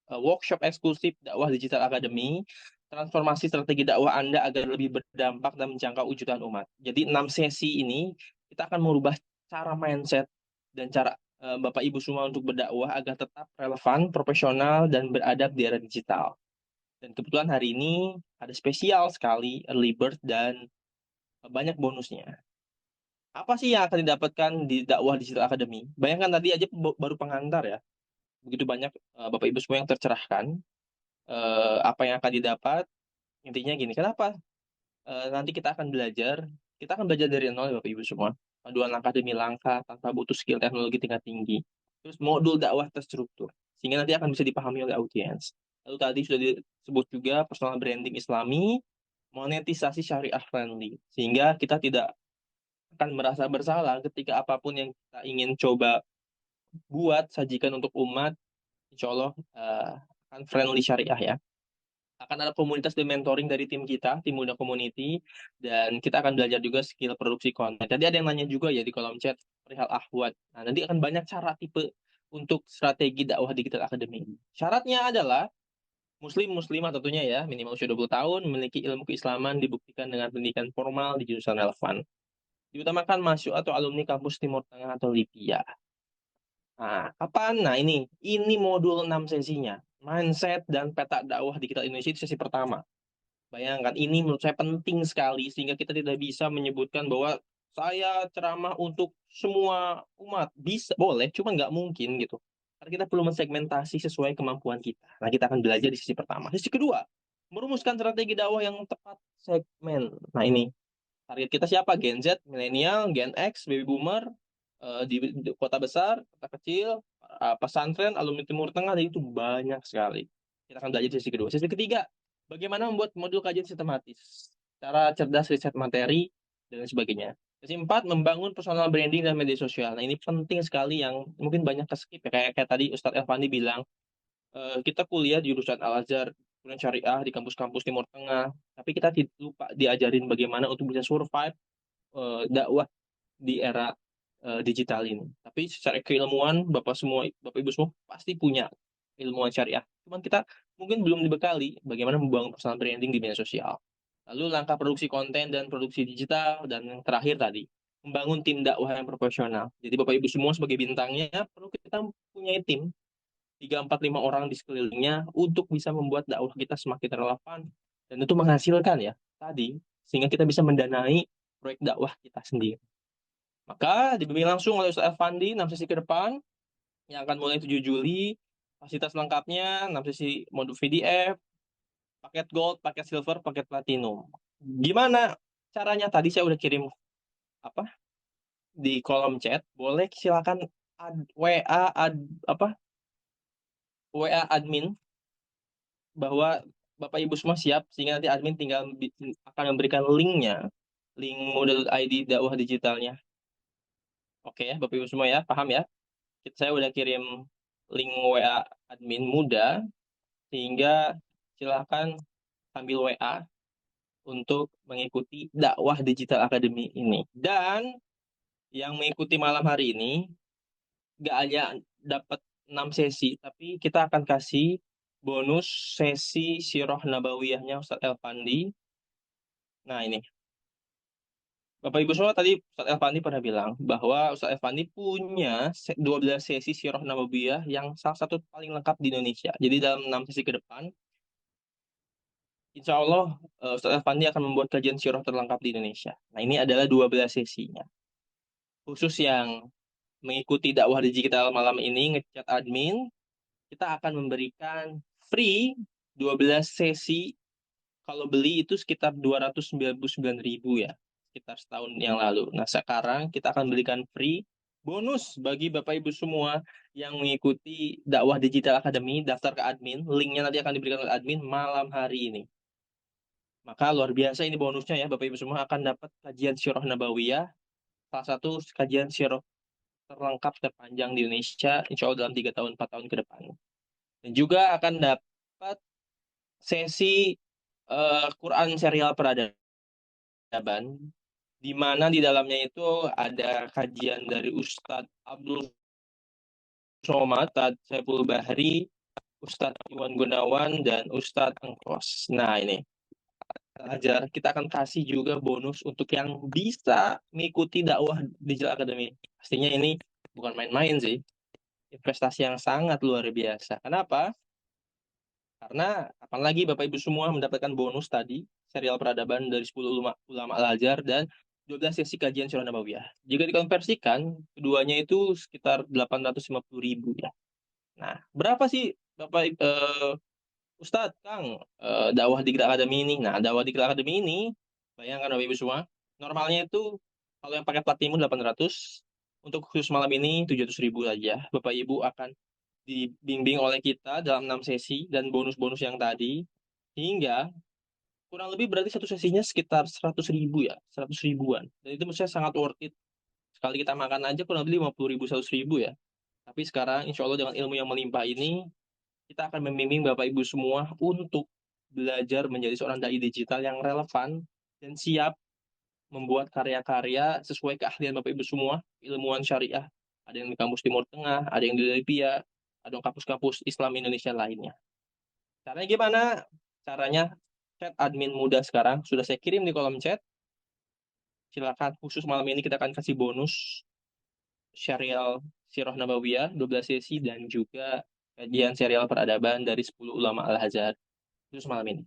workshop eksklusif dakwah digital academy, transformasi strategi dakwah Anda agar lebih berdampak dan menjangkau wujudan umat. Jadi 6 sesi ini kita akan merubah cara mindset dan cara Bapak Ibu semua untuk berdakwah agar tetap relevan, profesional, dan beradab di era digital. Dan kebetulan hari ini ada spesial sekali early bird dan banyak bonusnya. Apa sih yang akan didapatkan di dakwah digital academy? Bayangkan tadi aja baru pengantar ya. Begitu banyak Bapak Ibu semua yang tercerahkan. Apa yang akan didapat? Intinya gini, kenapa? Nanti kita akan belajar dari nol ya Bapak Ibu semua. Panduan langkah demi langkah, tanpa butuh skill teknologi tingkat tinggi. Terus modul dakwah terstruktur, sehingga nanti akan bisa dipahami oleh audiens. Lalu tadi sudah disebut juga personal branding Islami, monetisasi syariah friendly, sehingga kita tidak akan merasa bersalah ketika apapun yang kita ingin coba buat, sajikan untuk umat, insya Allah akan friendly syariah ya. akan ada komunitas dan mentoring dari tim kita, tim Muda Community, dan kita akan belajar juga skill produksi konten. Tadi ada yang nanya juga ya di kolom chat perihal Ahwat. Nah, nanti akan banyak cara tipe untuk strategi dakwah digital academy. Syaratnya adalah muslimah tentunya ya, minimal usia 20 tahun, memiliki ilmu keislaman, dibuktikan dengan pendidikan formal di jurusan relevan. Diutamakan mahasiswa atau alumni kampus Timur Tengah atau Libya. Nah, kapan? Nah, ini modul 6 sesinya. Mindset dan peta dakwah digital Indonesia itu sesi pertama. Bayangkan, ini menurut saya penting sekali sehingga kita tidak bisa menyebutkan bahwa saya ceramah untuk semua umat. Bisa, boleh, cuma nggak mungkin gitu. Karena kita perlu mensegmentasi sesuai kemampuan kita. Nah, kita akan belajar di sesi pertama. Sesi kedua, merumuskan strategi dakwah yang tepat segmen. Nah, ini target kita siapa? Gen Z, milenial, Gen X, baby boomer, di kota besar, kota kecil, pesantren, alumni Timur Tengah, jadi itu banyak sekali. Kita akan belajar di sesi kedua. Sesi ketiga, bagaimana membuat modul kajian sistematis, cara cerdas riset materi, dan sebagainya. Sesi empat, membangun personal branding dan media sosial. Nah, ini penting sekali yang mungkin banyak keskip ya. Kayak tadi Ustadz Elvandi bilang, kita kuliah di jurusan Al-Azhar, kemudian syariah di kampus-kampus Timur Tengah, tapi kita lupa diajarin bagaimana untuk bisa survive dakwah di era digital ini. Tapi secara keilmuan, Bapak Ibu semua pasti punya ilmuwan syariah. Cuman kita mungkin belum dibekali bagaimana membangun personal branding di media sosial. Lalu langkah produksi konten dan produksi digital, dan yang terakhir tadi, membangun tim dakwah yang profesional. Jadi Bapak Ibu semua sebagai bintangnya, perlu kita punya tim 3, 4, 5 orang di sekelilingnya untuk bisa membuat dakwah kita semakin relevan dan itu menghasilkan ya tadi, sehingga kita bisa mendanai proyek dakwah kita sendiri. Maka dibimbing langsung oleh Ustaz Elvandi 6 sesi ke depan yang akan mulai 7 Juli. Fasilitas lengkapnya 6 sesi modul PDF, paket gold, paket silver, paket platinum. Gimana caranya? Tadi saya udah kirim di kolom chat. Boleh silakan WA admin bahwa Bapak Ibu semua siap, sehingga nanti admin tinggal akan memberikan linknya, link Muda.id dakwah digitalnya. Oke ya, Bapak Ibu semua ya, paham ya? Saya udah kirim link WA admin Muda, sehingga silahkan ambil WA untuk mengikuti dakwah digital academy ini. Dan yang mengikuti malam hari ini, nggak hanya dapat 6 sesi, tapi kita akan kasih bonus sesi Sirah Nabawiyahnya Ustadz Elvandi. Nah, ini. Bapak Ibu semua, tadi Ustadz Elvandi pernah bilang bahwa Ustadz Elvandi punya 12 sesi Sirah Nabawiyah yang salah satu paling lengkap di Indonesia. Jadi dalam 6 sesi ke depan, insya Allah Ustadz Elvandi akan membuat kajian Sirah terlengkap di Indonesia. Nah, ini adalah 12 sesinya. Khusus yang mengikuti dakwah digital malam ini, ngechat admin, kita akan memberikan free 12 sesi. Kalau beli itu sekitar 299.000 ya, sekitar setahun yang lalu. Nah, sekarang kita akan berikan free bonus bagi Bapak Ibu semua yang mengikuti dakwah digital academy, daftar ke admin, linknya nanti akan diberikan oleh admin malam hari ini. Maka luar biasa ini bonusnya ya, Bapak Ibu semua akan dapat kajian Sirah Nabawiyah, salah satu kajian Sirah terlengkap terpanjang di Indonesia, insya Allah dalam 3 tahun 4 tahun ke depan. Dan juga akan dapat sesi Quran serial peradaban, di mana di dalamnya itu ada kajian dari Ustadz Abdul Somad, Saiful Bahri, Ustadz Iwan Gunawan, dan Ustadz Engkos. Nah, ini kita akan kasih juga bonus untuk yang bisa mengikuti dakwah digital academy. Pastinya ini bukan main-main sih, investasi yang sangat luar biasa. Kenapa? Karena kapan lagi Bapak Ibu semua mendapatkan bonus tadi, serial peradaban dari 10 ulama Al-Azhar dan 12 sesi kajian Sirah Nabawiyah. Jika dikonversikan, keduanya itu sekitar 850.000 ya. Nah, berapa sih Bapak Ustadz, Kang, dakwah digital academy ini? Nah, dakwah digital academy ini, bayangkan Bapak Ibu semua, normalnya itu kalau yang pakai platinum 800, untuk khusus malam ini 700.000 aja. Bapak Ibu akan dibimbing oleh kita dalam 6 sesi dan bonus-bonus yang tadi, hingga kurang lebih berarti satu sesinya sekitar 100.000 ya, 100 ribuan. Dan itu menurut saya sangat worth it. Sekali kita makan aja kurang lebih 50.000, 100.000 ya. Tapi sekarang insya Allah dengan ilmu yang melimpah ini, kita akan membimbing Bapak Ibu semua untuk belajar menjadi seorang dai digital yang relevan dan siap membuat karya-karya sesuai keahlian Bapak Ibu semua, ilmuwan syariah. Ada yang di kampus Timur Tengah, ada yang di Libya, ada kampus-kampus Islam Indonesia lainnya. Caranya gimana? Caranya chat admin muda sekarang sudah saya kirim di kolom chat. Silakan, khusus malam ini kita akan kasih bonus serial Sirah Nabawiyah 12 sesi dan juga kajian serial peradaban dari 10 ulama Al-Azhar khusus malam ini.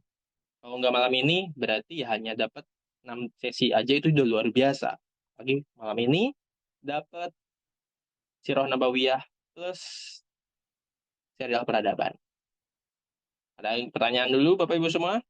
Kalau nggak malam ini berarti ya hanya dapat 6 sesi aja, itu udah luar biasa. Lagi malam ini dapat Sirah Nabawiyah plus serial peradaban. Ada pertanyaan dulu Bapak Ibu semua?